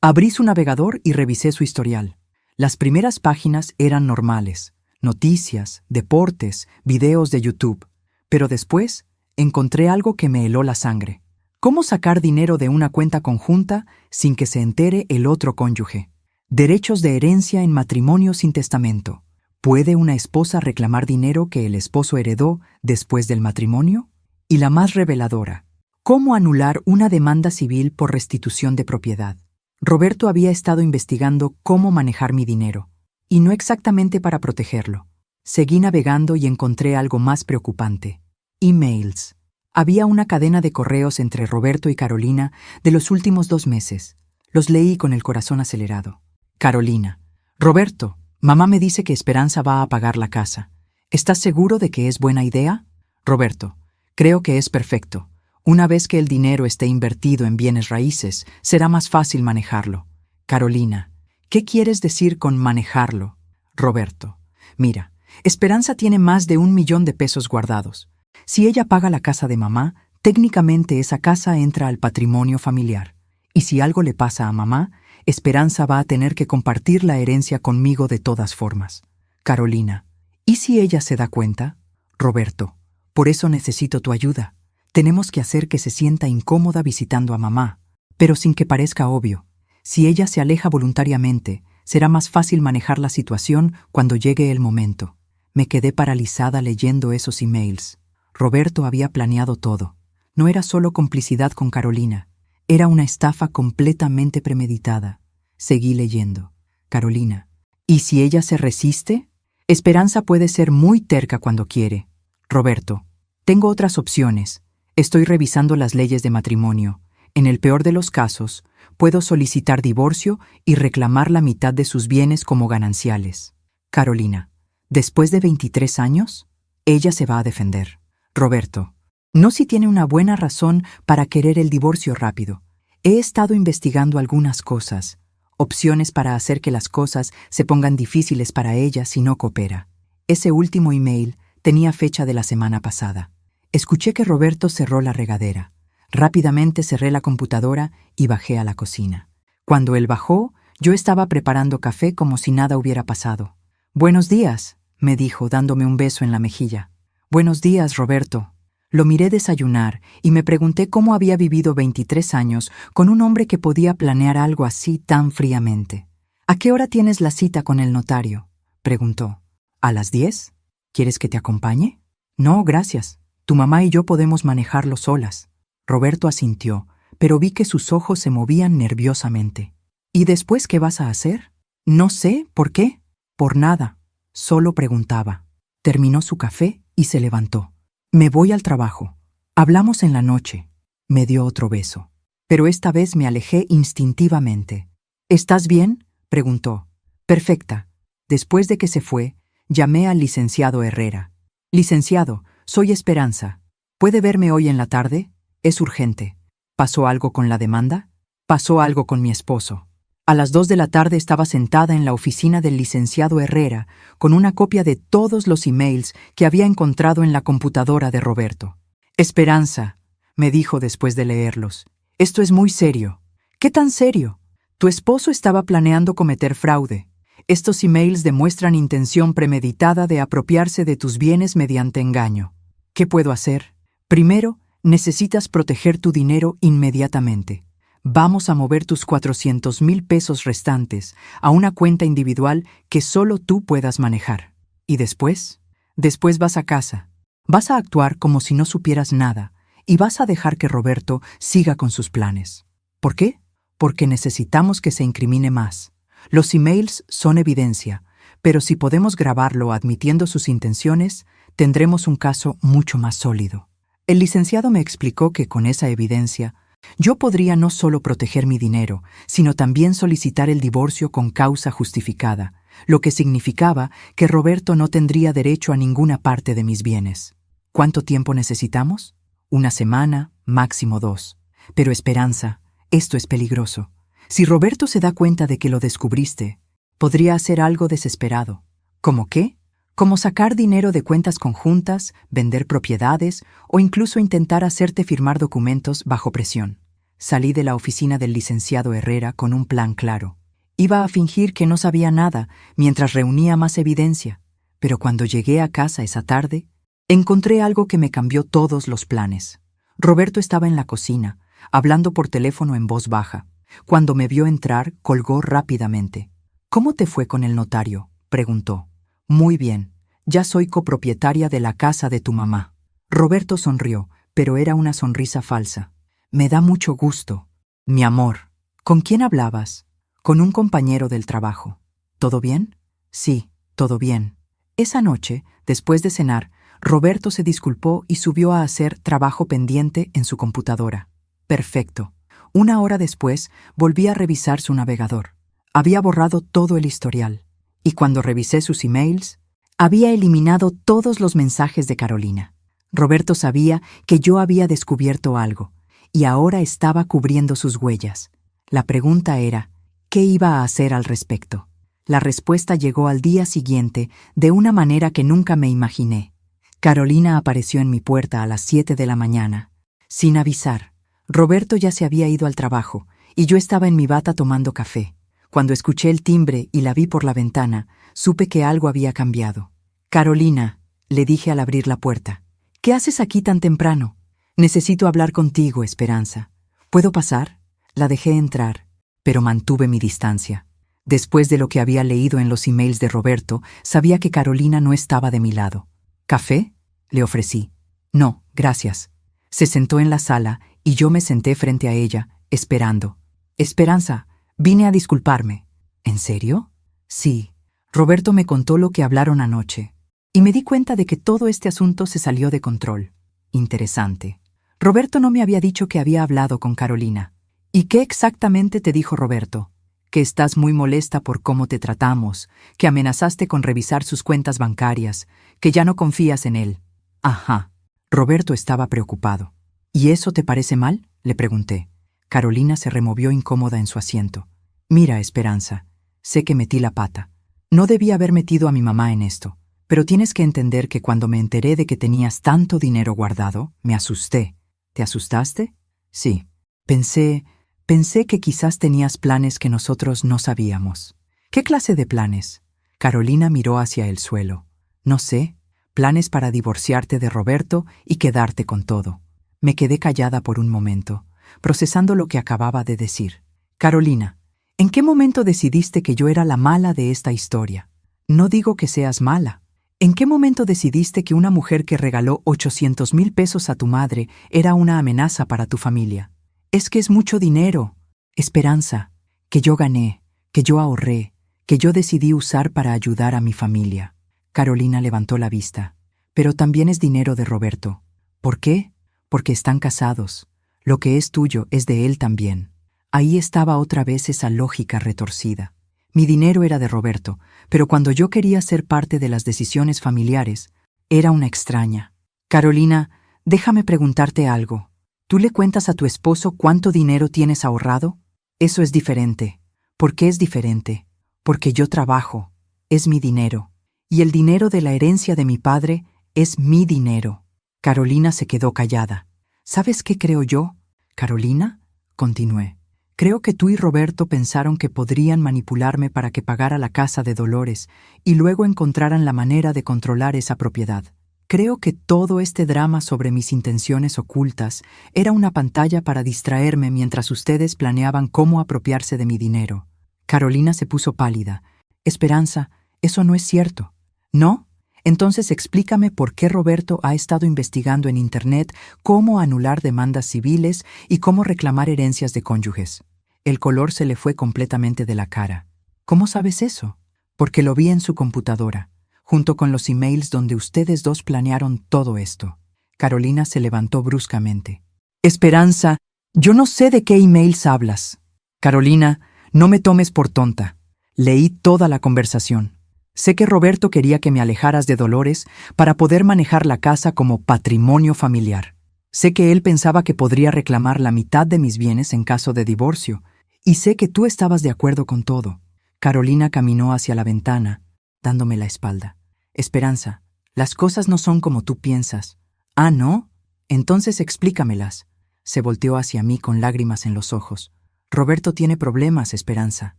A: Abrí su navegador y revisé su historial. Las primeras páginas eran normales, noticias, deportes, videos de YouTube. Pero después, encontré algo que me heló la sangre. ¿Cómo sacar dinero de una cuenta conjunta sin que se entere el otro cónyuge? Derechos de herencia en matrimonio sin testamento. ¿Puede una esposa reclamar dinero que el esposo heredó después del matrimonio? Y la más reveladora, ¿cómo anular una demanda civil por restitución de propiedad? Roberto había estado investigando cómo manejar mi dinero, y no exactamente para protegerlo. Seguí navegando y encontré algo más preocupante. Emails. Había una cadena de correos entre Roberto y Carolina de los últimos 2 meses. Los leí con el corazón acelerado. Carolina. Roberto. Mamá me dice que Esperanza va a pagar la casa. ¿Estás seguro de que es buena idea? Roberto, creo que es perfecto. Una vez que el dinero esté invertido en bienes raíces, será más fácil manejarlo. Carolina, ¿qué quieres decir con manejarlo? Roberto, mira, Esperanza tiene más de 1 millón de pesos guardados. Si ella paga la casa de mamá, técnicamente esa casa entra al patrimonio familiar. Y si algo le pasa a mamá, Esperanza va a tener que compartir la herencia conmigo de todas formas. Carolina, ¿y si ella se da cuenta? Roberto, por eso necesito tu ayuda. Tenemos que hacer que se sienta incómoda visitando a mamá, pero sin que parezca obvio. Si ella se aleja voluntariamente, será más fácil manejar la situación cuando llegue el momento. Me quedé paralizada leyendo esos emails. Roberto había planeado todo. No era solo complicidad con Carolina, era una estafa completamente premeditada. Seguí leyendo. Carolina, ¿y si ella se resiste? Esperanza puede ser muy terca cuando quiere. Roberto, tengo otras opciones. Estoy revisando las leyes de matrimonio. En el peor de los casos, puedo solicitar divorcio y reclamar la mitad de sus bienes como gananciales. Carolina, ¿después de 23 años? Ella se va a defender. Roberto, no si tiene una buena razón para querer el divorcio rápido. He estado investigando algunas cosas, opciones para hacer que las cosas se pongan difíciles para ella si no coopera. Ese último email tenía fecha de la semana pasada. Escuché que Roberto cerró la regadera. Rápidamente cerré la computadora y bajé a la cocina. Cuando él bajó, yo estaba preparando café como si nada hubiera pasado. «Buenos días», me dijo, dándome un beso en la mejilla. «Buenos días, Roberto». Lo miré desayunar y me pregunté cómo había vivido 23 años con un hombre que podía planear algo así tan fríamente. «¿A qué hora tienes la cita con el notario?», preguntó. «¿A las 10? ¿Quieres que te acompañe?» «No, gracias. Tu mamá y yo podemos manejarlo solas». Roberto asintió, pero vi que sus ojos se movían nerviosamente. «¿Y después qué vas a hacer?» «No sé, ¿por qué?» «Por nada. Solo preguntaba». Terminó su café y se levantó. «Me voy al trabajo. Hablamos en la noche». Me dio otro beso. Pero esta vez me alejé instintivamente. «¿Estás bien?», preguntó. «Perfecta». Después de que se fue, llamé al licenciado Herrera. «Licenciado, soy Esperanza. ¿Puede verme hoy en la tarde? Es urgente». «¿Pasó algo con la demanda?» «Pasó algo con mi esposo». A las 2 de la tarde estaba sentada en la oficina del licenciado Herrera con una copia de todos los emails que había encontrado en la computadora de Roberto. «Esperanza», me dijo después de leerlos, «esto es muy serio». «¿Qué tan serio?» «Tu esposo estaba planeando cometer fraude. Estos emails demuestran intención premeditada de apropiarse de tus bienes mediante engaño. ¿Qué puedo hacer? Primero, necesitas proteger tu dinero inmediatamente. Vamos a mover tus 400,000 pesos restantes a una cuenta individual que solo tú puedas manejar. ¿Y después? Después vas a casa. Vas a actuar como si no supieras nada y vas a dejar que Roberto siga con sus planes. ¿Por qué? Porque necesitamos que se incrimine más. Los emails son evidencia, pero si podemos grabarlo admitiendo sus intenciones, tendremos un caso mucho más sólido». El licenciado me explicó que con esa evidencia, yo podría no solo proteger mi dinero, sino también solicitar el divorcio con causa justificada, lo que significaba que Roberto no tendría derecho a ninguna parte de mis bienes. ¿Cuánto tiempo necesitamos? 1 semana, máximo 2. Pero Esperanza, esto es peligroso. Si Roberto se da cuenta de que lo descubriste, podría hacer algo desesperado. ¿Cómo qué? Como sacar dinero de cuentas conjuntas, vender propiedades o incluso intentar hacerte firmar documentos bajo presión. Salí de la oficina del licenciado Herrera con un plan claro. Iba a fingir que no sabía nada mientras reunía más evidencia, pero cuando llegué a casa esa tarde, encontré algo que me cambió todos los planes. Roberto estaba en la cocina, hablando por teléfono en voz baja. Cuando me vio entrar, colgó rápidamente. «¿Cómo te fue con el notario?», preguntó. «Muy bien. Ya soy copropietaria de la casa de tu mamá». Roberto sonrió, pero era una sonrisa falsa. «Me da mucho gusto». «Mi amor». «¿Con quién hablabas?» «Con un compañero del trabajo». «¿Todo bien?» «Sí, todo bien». Esa noche, después de cenar, Roberto se disculpó y subió a hacer trabajo pendiente en su computadora. Perfecto. 1 hora después, volví a revisar su navegador. Había borrado todo el historial. Y cuando revisé sus emails, había eliminado todos los mensajes de Carolina. Roberto sabía que yo había descubierto algo, y ahora estaba cubriendo sus huellas. La pregunta era, ¿qué iba a hacer al respecto? La respuesta llegó al día siguiente, de una manera que nunca me imaginé. Carolina apareció en mi puerta a las 7 de la mañana. Sin avisar. Roberto ya se había ido al trabajo, y yo estaba en mi bata tomando café. Cuando escuché el timbre y la vi por la ventana, supe que algo había cambiado. «Carolina», le dije al abrir la puerta, «¿qué haces aquí tan temprano? Necesito hablar contigo, Esperanza. ¿Puedo pasar?» La dejé entrar, pero mantuve mi distancia. Después de lo que había leído en los emails de Roberto, sabía que Carolina no estaba de mi lado. «¿Café?», le ofrecí. «No, gracias». Se sentó en la sala y yo me senté frente a ella, esperando. «Esperanza, vine a disculparme». «¿En serio?» «Sí. Roberto me contó lo que hablaron anoche. Y me di cuenta de que todo este asunto se salió de control. Interesante. Roberto no me había dicho que había hablado con Carolina». «¿Y qué exactamente te dijo Roberto?» «Que estás muy molesta por cómo te tratamos, que amenazaste con revisar sus cuentas bancarias, que ya no confías en él». «Ajá». Roberto estaba preocupado. «¿Y eso te parece mal?», le pregunté. Carolina se removió incómoda en su asiento. «Mira, Esperanza, sé que metí la pata. No debí haber metido a mi mamá en esto, pero tienes que entender que cuando me enteré de que tenías tanto dinero guardado, me asusté». «¿Te asustaste?» «Sí. Pensé que quizás tenías planes que nosotros no sabíamos». «¿Qué clase de planes?». Carolina miró hacia el suelo. «No sé. Planes para divorciarte de Roberto y quedarte con todo». Me quedé callada por un momento, procesando lo que acababa de decir. «Carolina, ¿en qué momento decidiste que yo era la mala de esta historia?». «No digo que seas mala. ¿En qué momento decidiste que una mujer que regaló 800,000 pesos a tu madre era una amenaza para tu familia?». «Es que es mucho dinero, Esperanza, que yo gané, que yo ahorré, que yo decidí usar para ayudar a mi familia». Carolina levantó la vista. «Pero también es dinero de Roberto». «¿Por qué?». «Porque están casados. Lo que es tuyo es de él también». Ahí estaba otra vez esa lógica retorcida. Mi dinero era de Roberto, pero cuando yo quería ser parte de las decisiones familiares, era una extraña. «Carolina, déjame preguntarte algo. ¿Tú le cuentas a tu esposo cuánto dinero tienes ahorrado?». «Eso es diferente». «¿Por qué es diferente?». «Porque yo trabajo. Es mi dinero. Y el dinero de la herencia de mi padre es mi dinero». Carolina se quedó callada. «¿Sabes qué creo yo, Carolina?», continué. «Creo que tú y Roberto pensaron que podrían manipularme para que pagara la casa de Dolores y luego encontraran la manera de controlar esa propiedad. Creo que todo este drama sobre mis intenciones ocultas era una pantalla para distraerme mientras ustedes planeaban cómo apropiarse de mi dinero». Carolina se puso pálida. «Esperanza, eso no es cierto». «¿No? Entonces explícame por qué Roberto ha estado investigando en Internet cómo anular demandas civiles y cómo reclamar herencias de cónyuges». El color se le fue completamente de la cara. «¿Cómo sabes eso?». «Porque lo vi en su computadora, junto con los emails donde ustedes dos planearon todo esto». Carolina se levantó bruscamente. «Esperanza, yo no sé de qué emails hablas». «Carolina, no me tomes por tonta. Leí toda la conversación. Sé que Roberto quería que me alejaras de Dolores para poder manejar la casa como patrimonio familiar. Sé que él pensaba que podría reclamar la mitad de mis bienes en caso de divorcio, y sé que tú estabas de acuerdo con todo». Carolina caminó hacia la ventana, dándome la espalda. «Esperanza, las cosas no son como tú piensas». «¿Ah, no? Entonces explícamelas». Se volteó hacia mí con lágrimas en los ojos. «Roberto tiene problemas, Esperanza».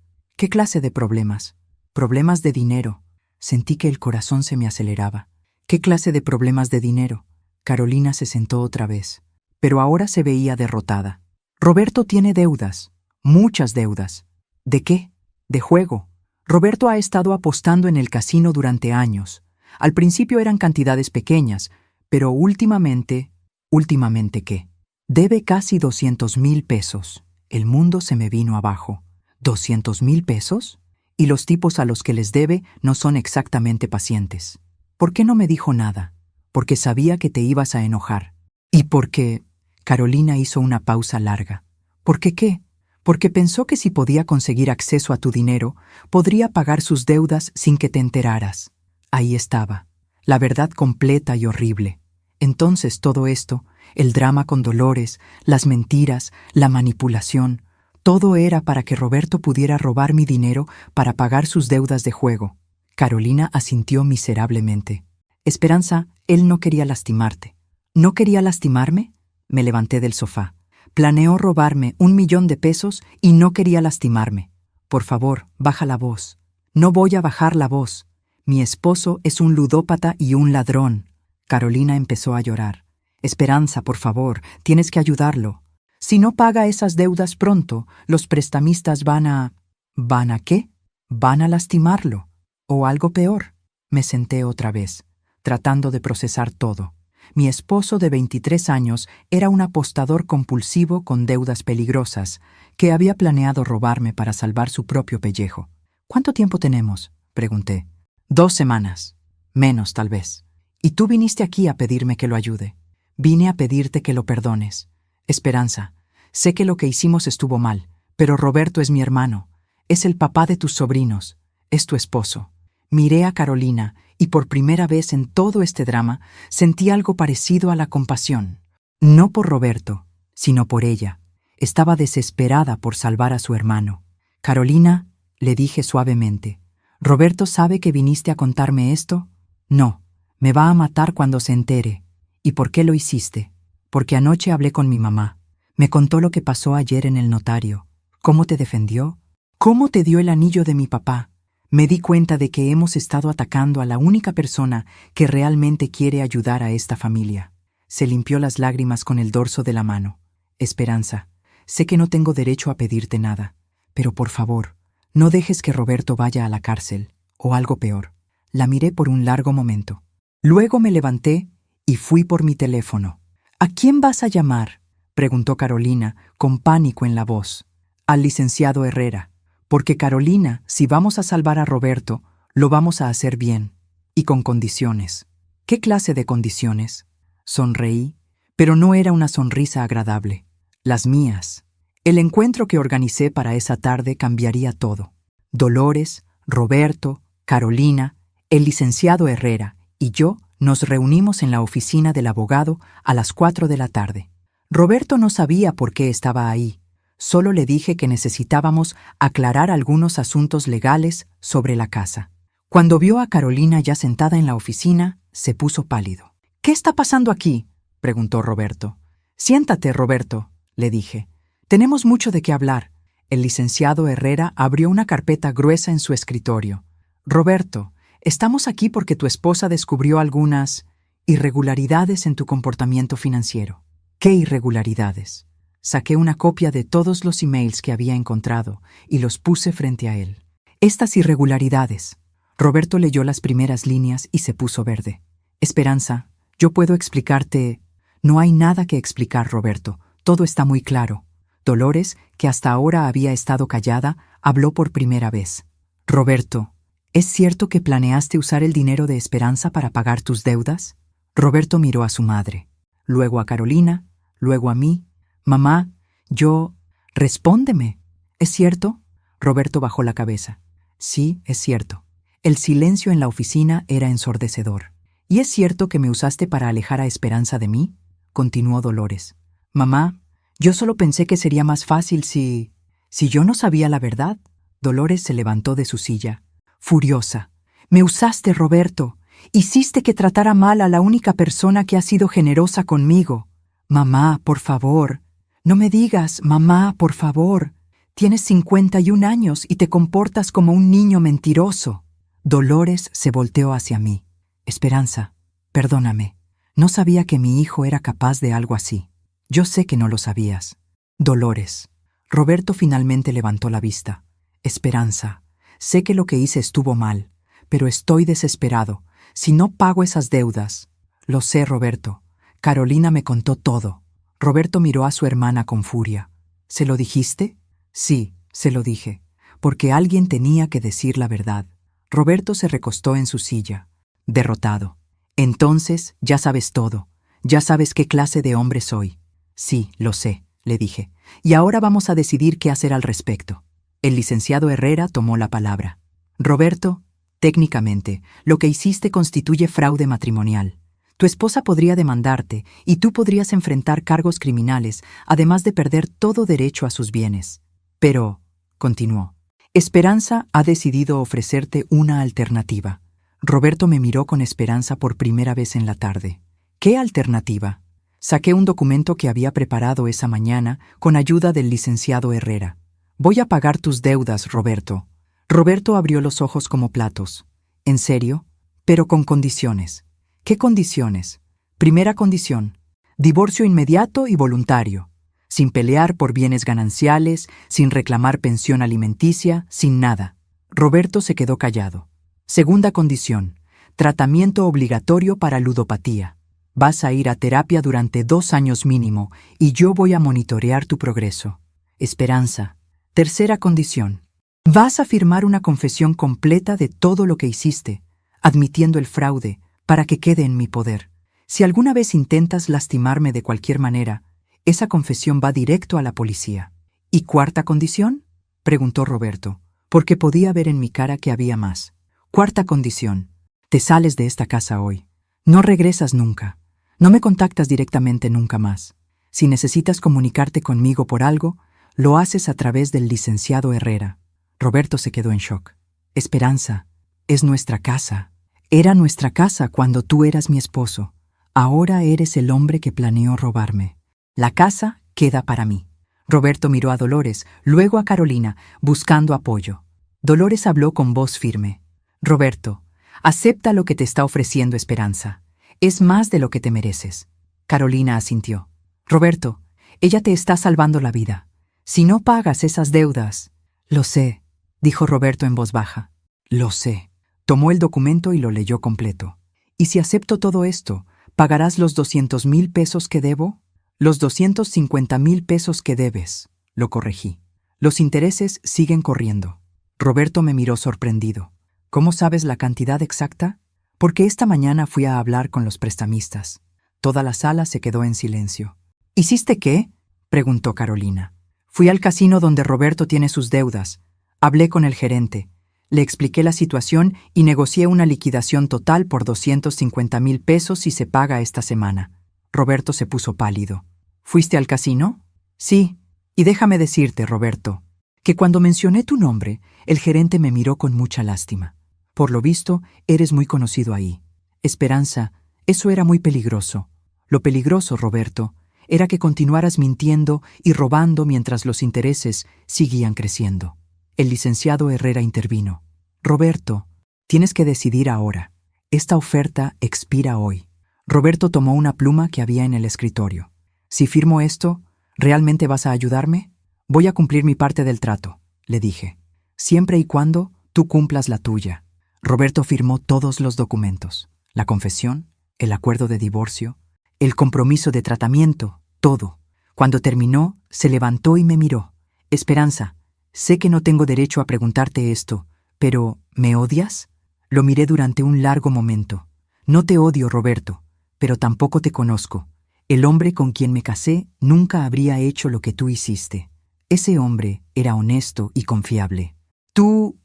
A: «¿Qué clase de problemas?». «Problemas de dinero». Sentí que el corazón se me aceleraba. «¿Qué clase de problemas de dinero?». Carolina se sentó otra vez, pero ahora se veía derrotada. «Roberto tiene deudas, muchas deudas». «¿De qué?». «De juego. Roberto ha estado apostando en el casino durante años. Al principio eran cantidades pequeñas, pero últimamente... ¿Últimamente qué?». «Debe casi 200,000 pesos. El mundo se me vino abajo». «¿200,000 pesos? Y los tipos a los que les debe no son exactamente pacientes». «¿Por qué no me dijo nada?». «Porque sabía que te ibas a enojar». «¿Y por qué?». Carolina hizo una pausa larga. «¿Por qué qué?». «Porque pensó que si podía conseguir acceso a tu dinero, podría pagar sus deudas sin que te enteraras». Ahí estaba, la verdad completa y horrible. Entonces todo esto, el drama con Dolores, las mentiras, la manipulación, Todo era para que Roberto pudiera robar mi dinero para pagar sus deudas de juego. Carolina asintió miserablemente. Esperanza, él no quería lastimarte. ¿No quería lastimarme? Me levanté del sofá. Planeó robarme 1 millón de pesos y no quería lastimarme. Por favor, baja la voz. No voy a bajar la voz. Mi esposo es un ludópata y un ladrón. Carolina empezó a llorar. Esperanza, por favor, tienes que ayudarlo. Si no paga esas deudas pronto, los prestamistas van a... ¿Van a qué? Van a lastimarlo. O algo peor. Me senté otra vez, tratando de procesar todo. Mi esposo de 23 años era un apostador compulsivo con deudas peligrosas, que había planeado robarme para salvar su propio pellejo. ¿Cuánto tiempo tenemos?, pregunté. 2 semanas. Menos, tal vez. Y tú viniste aquí a pedirme que lo ayude. Vine a pedirte que lo perdones. Esperanza, sé que lo que hicimos estuvo mal, pero Roberto es mi hermano. Es el papá de tus sobrinos. Es tu esposo. Miré a Carolina y por primera vez en todo este drama sentí algo parecido a la compasión. No por Roberto, sino por ella. Estaba desesperada por salvar a su hermano. Carolina, le dije suavemente, ¿Roberto sabe que viniste a contarme esto? No, me va a matar cuando se entere. ¿Y por qué lo hiciste? Porque anoche hablé con mi mamá. Me contó lo que pasó ayer en el notario. ¿Cómo te defendió? ¿Cómo te dio el anillo de mi papá? Me di cuenta de que hemos estado atacando a la única persona que realmente quiere ayudar a esta familia. Se limpió las lágrimas con el dorso de la mano. Esperanza, sé que no tengo derecho a pedirte nada, pero por favor, no dejes que Roberto vaya a la cárcel, o algo peor. La miré por un largo momento. Luego me levanté y fui por mi teléfono. ¿A quién vas a llamar?, preguntó Carolina, con pánico en la voz. Al licenciado Herrera. Porque Carolina, si vamos a salvar a Roberto, lo vamos a hacer bien, y con condiciones. ¿Qué clase de condiciones? Sonreí, pero no era una sonrisa agradable. Las mías. El encuentro que organicé para esa tarde cambiaría todo. Dolores, Roberto, Carolina, el licenciado Herrera y yo nos reunimos en la oficina del abogado a las 4 de la tarde. Roberto no sabía por qué estaba ahí. Solo le dije que necesitábamos aclarar algunos asuntos legales sobre la casa. Cuando vio a Carolina ya sentada en la oficina, se puso pálido. ¿Qué está pasando aquí?, preguntó Roberto. Siéntate, Roberto, le dije. Tenemos mucho de qué hablar. El licenciado Herrera abrió una carpeta gruesa en su escritorio. Roberto, estamos aquí porque tu esposa descubrió algunas irregularidades en tu comportamiento financiero. ¿Qué irregularidades? Saqué una copia de todos los emails que había encontrado y los puse frente a él. Estas irregularidades. Roberto leyó las primeras líneas y se puso verde. Esperanza, yo puedo explicarte. No hay nada que explicar, Roberto. Todo está muy claro. Dolores, que hasta ahora había estado callada, habló por primera vez. Roberto, ¿es cierto que planeaste usar el dinero de Esperanza para pagar tus deudas? Roberto miró a su madre, luego a Carolina, luego a mí. Mamá, yo... Respóndeme. ¿Es cierto? Roberto bajó la cabeza. Sí, es cierto. El silencio en la oficina era ensordecedor. ¿Y es cierto que me usaste para alejar a Esperanza de mí? Continuó Dolores. Mamá, yo solo pensé que sería más fácil si yo no sabía la verdad. Dolores se levantó de su silla, furiosa. Me usaste, Roberto. Hiciste que tratara mal a la única persona que ha sido generosa conmigo. Mamá, por favor. No me digas, mamá, por favor. Tienes 51 años y te comportas como un niño mentiroso. Dolores se volteó hacia mí. Esperanza, perdóname. No sabía que mi hijo era capaz de algo así. Yo sé que no lo sabías. Dolores. Roberto finalmente levantó la vista. Esperanza, sé que lo que hice estuvo mal, pero estoy desesperado. Si no pago esas deudas... Lo sé, Roberto. Carolina me contó todo. Roberto miró a su hermana con furia. ¿Se lo dijiste? Sí, se lo dije, porque alguien tenía que decir la verdad. Roberto se recostó en su silla, derrotado. Entonces, ya sabes todo. Ya sabes qué clase de hombre soy. Sí, lo sé, le dije. Y ahora vamos a decidir qué hacer al respecto. El licenciado Herrera tomó la palabra. Roberto, técnicamente, lo que hiciste constituye fraude matrimonial. Tu esposa podría demandarte y tú podrías enfrentar cargos criminales, además de perder todo derecho a sus bienes. Pero, continuó, Esperanza ha decidido ofrecerte una alternativa. Roberto me miró con esperanza por primera vez en la tarde. ¿Qué alternativa? Saqué un documento que había preparado esa mañana con ayuda del licenciado Herrera. Voy a pagar tus deudas, Roberto. Roberto abrió los ojos como platos. ¿En serio? Pero con condiciones. ¿Qué condiciones? Primera condición: divorcio inmediato y voluntario, sin pelear por bienes gananciales, sin reclamar pensión alimenticia, sin nada. Roberto se quedó callado. Segunda condición: tratamiento obligatorio para ludopatía. Vas a ir a terapia durante 2 años mínimo y yo voy a monitorear tu progreso. Esperanza. Tercera condición: vas a firmar una confesión completa de todo lo que hiciste, admitiendo el fraude, para que quede en mi poder. Si alguna vez intentas lastimarme de cualquier manera, esa confesión va directo a la policía. ¿Y cuarta condición?, preguntó Roberto, porque podía ver en mi cara que había más. Cuarta condición: te sales de esta casa hoy. No regresas nunca. No me contactas directamente nunca más. Si necesitas comunicarte conmigo por algo, lo haces a través del licenciado Herrera. Roberto se quedó en shock. Esperanza, es nuestra casa. Era nuestra casa cuando tú eras mi esposo. Ahora eres el hombre que planeó robarme. La casa queda para mí. Roberto miró a Dolores, luego a Carolina, buscando apoyo. Dolores habló con voz firme. Roberto, acepta lo que te está ofreciendo Esperanza. Es más de lo que te mereces. Carolina asintió. Roberto, ella te está salvando la vida. Si no pagas esas deudas... Lo sé, dijo Roberto en voz baja. Lo sé. Tomó el documento y lo leyó completo. ¿Y si acepto todo esto, pagarás los 200,000 pesos que debo? Los 250,000 pesos que debes, lo corregí. Los intereses siguen corriendo. Roberto me miró sorprendido. ¿Cómo sabes la cantidad exacta? Porque esta mañana fui a hablar con los prestamistas. Toda la sala se quedó en silencio. ¿Hiciste qué?, preguntó Carolina. Fui al casino donde Roberto tiene sus deudas. Hablé con el gerente. Le expliqué la situación y negocié una liquidación total por 250,000 pesos si se paga esta semana. Roberto se puso pálido. ¿Fuiste al casino? Sí. Y déjame decirte, Roberto, que cuando mencioné tu nombre, el gerente me miró con mucha lástima. Por lo visto, eres muy conocido ahí. Esperanza, eso era muy peligroso. Lo peligroso, Roberto, era que continuaras mintiendo y robando mientras los intereses seguían creciendo. El licenciado Herrera intervino. Roberto, tienes que decidir ahora. Esta oferta expira hoy. Roberto tomó una pluma que había en el escritorio. Si firmo esto, ¿realmente vas a ayudarme? Voy a cumplir mi parte del trato, le dije. Siempre y cuando tú cumplas la tuya. Roberto firmó todos los documentos. La confesión, el acuerdo de divorcio, el compromiso de tratamiento, todo. Cuando terminó, se levantó y me miró. Esperanza, sé que no tengo derecho a preguntarte esto, pero ¿me odias? Lo miré durante un largo momento. No te odio, Roberto, pero tampoco te conozco. El hombre con quien me casé nunca habría hecho lo que tú hiciste. Ese hombre era honesto y confiable. Tú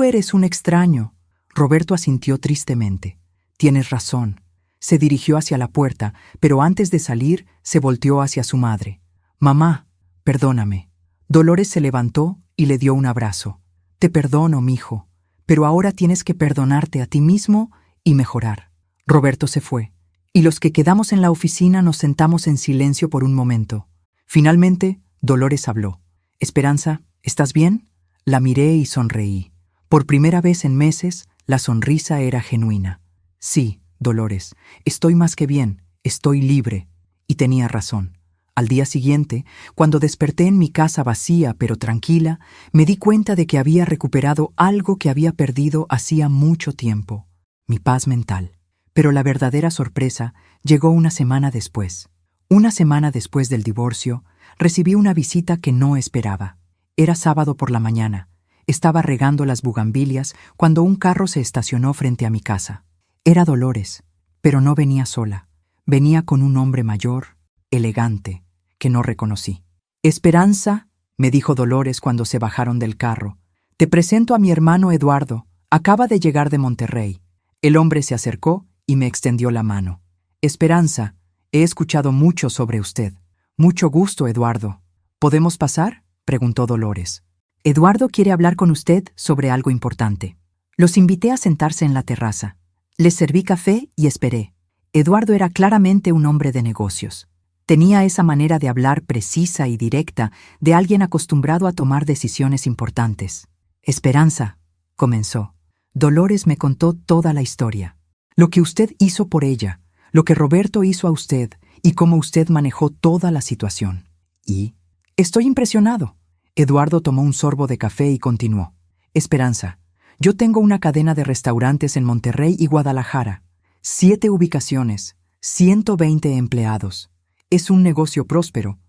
A: eres un extraño. Roberto asintió tristemente. Tienes razón. Se dirigió hacia la puerta, pero antes de salir, se volteó hacia su madre. Mamá, perdóname. Dolores se levantó y le dio un abrazo. Te perdono, mijo, pero ahora tienes que perdonarte a ti mismo y mejorar. Roberto se fue, y los que quedamos en la oficina nos sentamos en silencio por un momento. Finalmente, Dolores habló. Esperanza, ¿estás bien? La miré y sonreí. Por primera vez en meses, la sonrisa era genuina. Sí, Dolores, estoy más que bien, estoy libre. Y tenía razón. Al día siguiente, cuando desperté en mi casa vacía pero tranquila, me di cuenta de que había recuperado algo que había perdido hacía mucho tiempo, mi paz mental. Pero la verdadera sorpresa llegó una semana después. Una semana después del divorcio, recibí una visita que no esperaba. Era sábado por la mañana. Estaba regando las bugambilias cuando un carro se estacionó frente a mi casa. Era Dolores, pero no venía sola. Venía con un hombre mayor, elegante, que no reconocí. Esperanza, me dijo Dolores cuando se bajaron del carro, te presento a mi hermano Eduardo. Acaba de llegar de Monterrey. El hombre se acercó y me extendió la mano. Esperanza, he escuchado mucho sobre usted. Mucho gusto, Eduardo. ¿Podemos pasar? preguntó Dolores. Eduardo quiere hablar con usted sobre algo importante. Los invité a sentarse en la terraza. Les serví café y esperé. Eduardo era claramente un hombre de negocios. Tenía esa manera de hablar precisa y directa de alguien acostumbrado a tomar decisiones importantes. Esperanza, comenzó. Dolores me contó toda la historia. Lo que usted hizo por ella, lo que Roberto hizo a usted y cómo usted manejó toda la situación. Y estoy impresionado. Eduardo tomó un sorbo de café y continuó. Esperanza, yo tengo una cadena de restaurantes en Monterrey y Guadalajara. 7 ubicaciones, 120 empleados. Es un negocio próspero.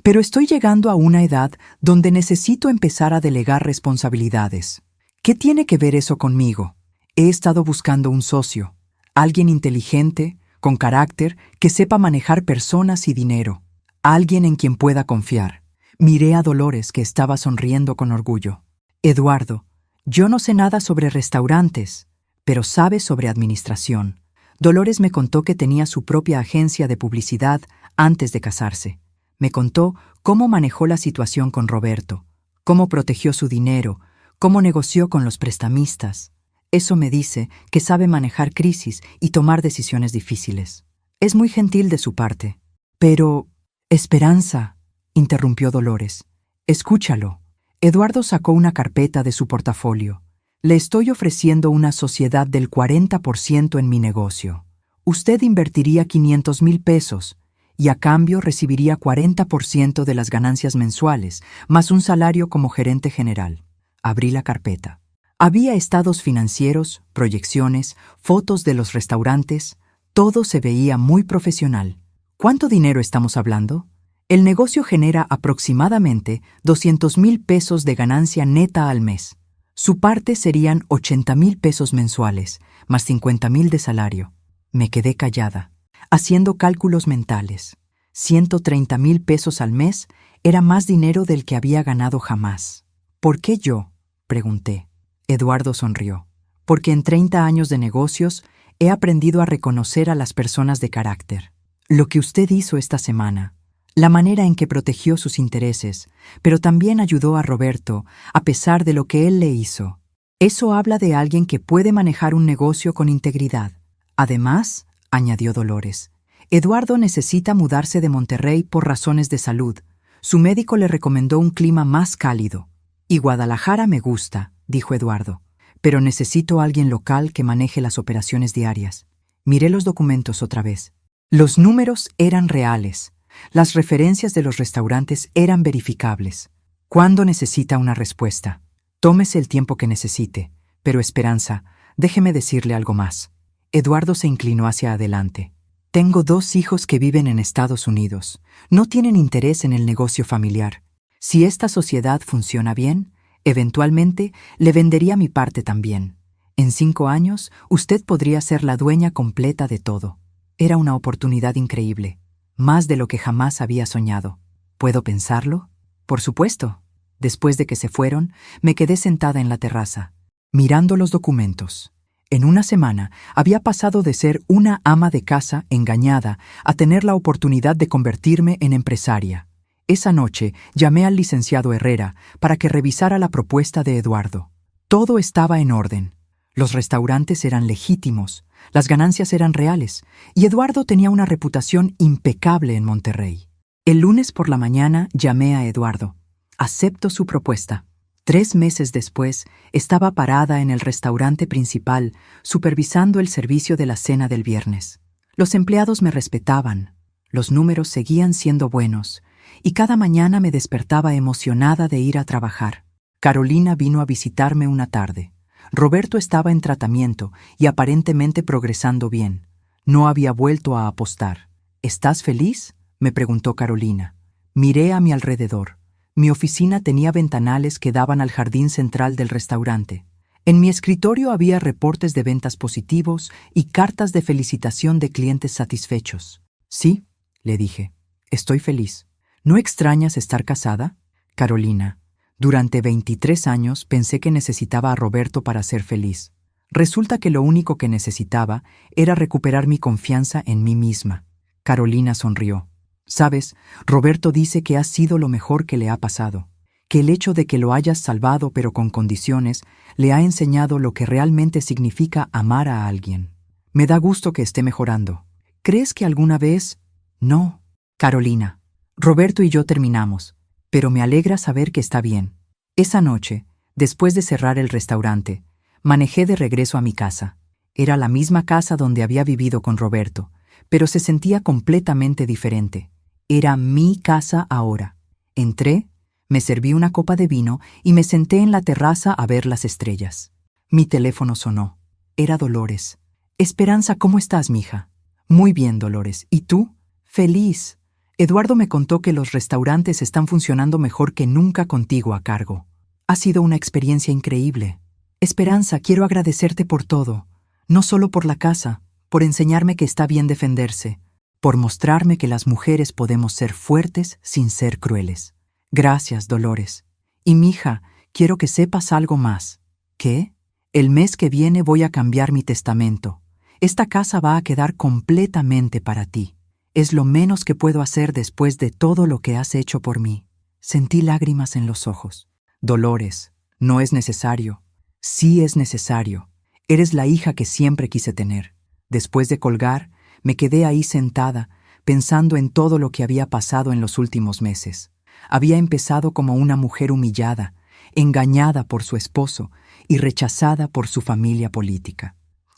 A: Pero estoy llegando a una edad donde necesito empezar a delegar responsabilidades. ¿Qué tiene que ver eso conmigo? He estado buscando un socio, alguien inteligente, con carácter, que sepa manejar personas y dinero, alguien en quien pueda confiar. Miré a Dolores, que estaba sonriendo con orgullo. Eduardo, yo no sé nada sobre restaurantes, pero sabe sobre administración. Dolores me contó que tenía su propia agencia de publicidad antes de casarse. Me contó cómo manejó la situación con Roberto, cómo protegió su dinero, cómo negoció con los prestamistas. Eso me dice que sabe manejar crisis y tomar decisiones difíciles. Es muy gentil de su parte. Pero, Esperanza, interrumpió Dolores, escúchalo. Eduardo sacó una carpeta de su portafolio. Le estoy ofreciendo una sociedad del 40% en mi negocio. Usted invertiría 500,000 pesos y a cambio recibiría 40% de las ganancias mensuales, más un salario como gerente general. Abrí la carpeta. Había estados financieros, proyecciones, fotos de los restaurantes. Todo se veía muy profesional. ¿Cuánto dinero estamos hablando? El negocio genera aproximadamente 200,000 pesos de ganancia neta al mes. Su parte serían 80,000 pesos mensuales, más 50,000 de salario. Me quedé callada, haciendo cálculos mentales. 130,000 pesos al mes era más dinero del que había ganado jamás. ¿Por qué yo?, pregunté. Eduardo sonrió. Porque en 30 años de negocios he aprendido a reconocer a las personas de carácter. Lo que usted hizo esta semana, la manera en que protegió sus intereses, pero también ayudó a Roberto, a pesar de lo que él le hizo. Eso habla de alguien que puede manejar un negocio con integridad. Además, añadió Dolores, Eduardo necesita mudarse de Monterrey por razones de salud. Su médico le recomendó un clima más cálido. Y Guadalajara me gusta, dijo Eduardo, pero necesito a alguien local que maneje las operaciones diarias. Miré los documentos otra vez. Los números eran reales. Las referencias de los restaurantes eran verificables. ¿Cuándo necesita una respuesta? Tómese el tiempo que necesite, pero Esperanza, déjeme decirle algo más. Eduardo se inclinó hacia adelante. Tengo 2 hijos que viven en Estados Unidos. No tienen interés en el negocio familiar. Si esta sociedad funciona bien, eventualmente le vendería mi parte también. En 5 años, usted podría ser la dueña completa de todo. Era una oportunidad increíble. Más de lo que jamás había soñado. ¿Puedo pensarlo? Por supuesto. Después de que se fueron, me quedé sentada en la terraza, mirando los documentos. En una semana había pasado de ser una ama de casa engañada a tener la oportunidad de convertirme en empresaria. Esa noche llamé al licenciado Herrera para que revisara la propuesta de Eduardo. Todo estaba en orden. Los restaurantes eran legítimos, las ganancias eran reales, y Eduardo tenía una reputación impecable en Monterrey. El lunes por la mañana llamé a Eduardo. Acepto su propuesta. 3 meses después, estaba parada en el restaurante principal, supervisando el servicio de la cena del viernes. Los empleados me respetaban, los números seguían siendo buenos, y cada mañana me despertaba emocionada de ir a trabajar. Carolina vino a visitarme una tarde. Roberto estaba en tratamiento y aparentemente progresando bien. No había vuelto a apostar. ¿Estás feliz?, me preguntó Carolina. Miré a mi alrededor. Mi oficina tenía ventanales que daban al jardín central del restaurante. En mi escritorio había reportes de ventas positivos y cartas de felicitación de clientes satisfechos. Sí, le dije, estoy feliz. ¿No extrañas estar casada? Carolina, durante 23 años pensé que necesitaba a Roberto para ser feliz. Resulta que lo único que necesitaba era recuperar mi confianza en mí misma. Carolina sonrió. Sabes, Roberto dice que has sido lo mejor que le ha pasado. que el hecho de que lo hayas salvado pero con condiciones le ha enseñado lo que realmente significa amar a alguien. Me da gusto que esté mejorando. ¿Crees que alguna vez? No. Carolina, Roberto y yo terminamos, pero me alegra saber que está bien. Esa noche, después de cerrar el restaurante, manejé de regreso a mi casa. Era la misma casa donde había vivido con Roberto, pero se sentía completamente diferente. Era mi casa ahora. Entré, me serví una copa de vino y me senté en la terraza a ver las estrellas. Mi teléfono sonó. Era Dolores. Esperanza, ¿cómo estás, mija? Muy bien, Dolores. ¿Y tú? Feliz. Eduardo me contó que los restaurantes están funcionando mejor que nunca contigo a cargo. Ha sido una experiencia increíble. Esperanza, quiero agradecerte por todo. No solo por la casa, por enseñarme que está bien defenderse, por mostrarme que las mujeres podemos ser fuertes sin ser crueles. Gracias, Dolores. Y mija, quiero que sepas algo más. ¿Qué? El mes que viene voy a cambiar mi testamento. Esta casa va a quedar completamente para ti. Es lo menos que puedo hacer después de todo lo que has hecho por mí. Sentí lágrimas en los ojos. Dolores, no es necesario. Sí es necesario. Eres la hija que siempre quise tener. Después de colgar, me quedé ahí sentada, pensando en todo lo que había pasado en los últimos meses. Había empezado como una mujer humillada, engañada por su esposo y rechazada por su familia política.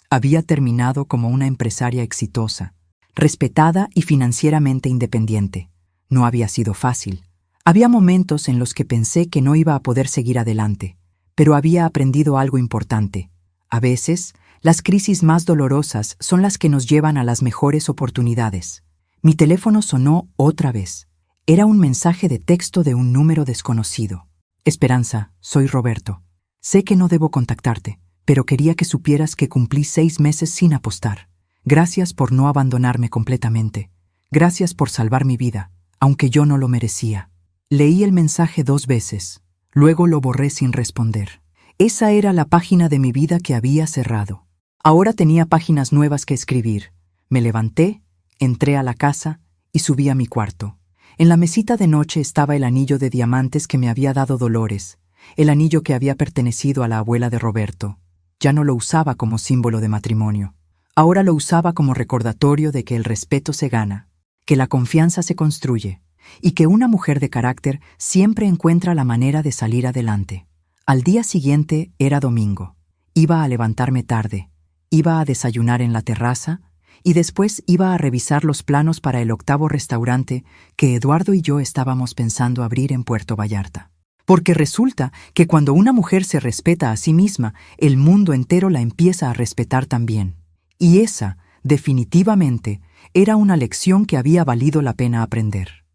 A: Había terminado como una empresaria exitosa, respetada y financieramente independiente. No había sido fácil. Había momentos en los que pensé que no iba a poder seguir adelante, pero había aprendido algo importante. A veces, las crisis más dolorosas son las que nos llevan a las mejores oportunidades. Mi teléfono sonó otra vez. Era un mensaje de texto de un número desconocido. Esperanza, soy Roberto. Sé que no debo contactarte, pero quería que supieras que cumplí 6 meses sin apostar. Gracias por no abandonarme completamente. Gracias por salvar mi vida, aunque yo no lo merecía. Leí el mensaje 2 veces. Luego lo borré sin responder. Esa era la página de mi vida que había cerrado. Ahora tenía páginas nuevas que escribir. Me levanté, entré a la casa y subí a mi cuarto. En la mesita de noche estaba el anillo de diamantes que me había dado Dolores, el anillo que había pertenecido a la abuela de Roberto. Ya no lo usaba como símbolo de matrimonio. Ahora lo usaba como recordatorio de que el respeto se gana, que la confianza se construye y que una mujer de carácter siempre encuentra la manera de salir adelante. Al día siguiente era domingo. Iba a levantarme tarde, iba a desayunar en la terraza y después iba a revisar los planos para el 8º restaurante que Eduardo y yo estábamos pensando abrir en Puerto Vallarta. Porque resulta que cuando una mujer se respeta a sí misma, el mundo entero la empieza a respetar también. Y esa, definitivamente, era una lección que había valido la pena aprender.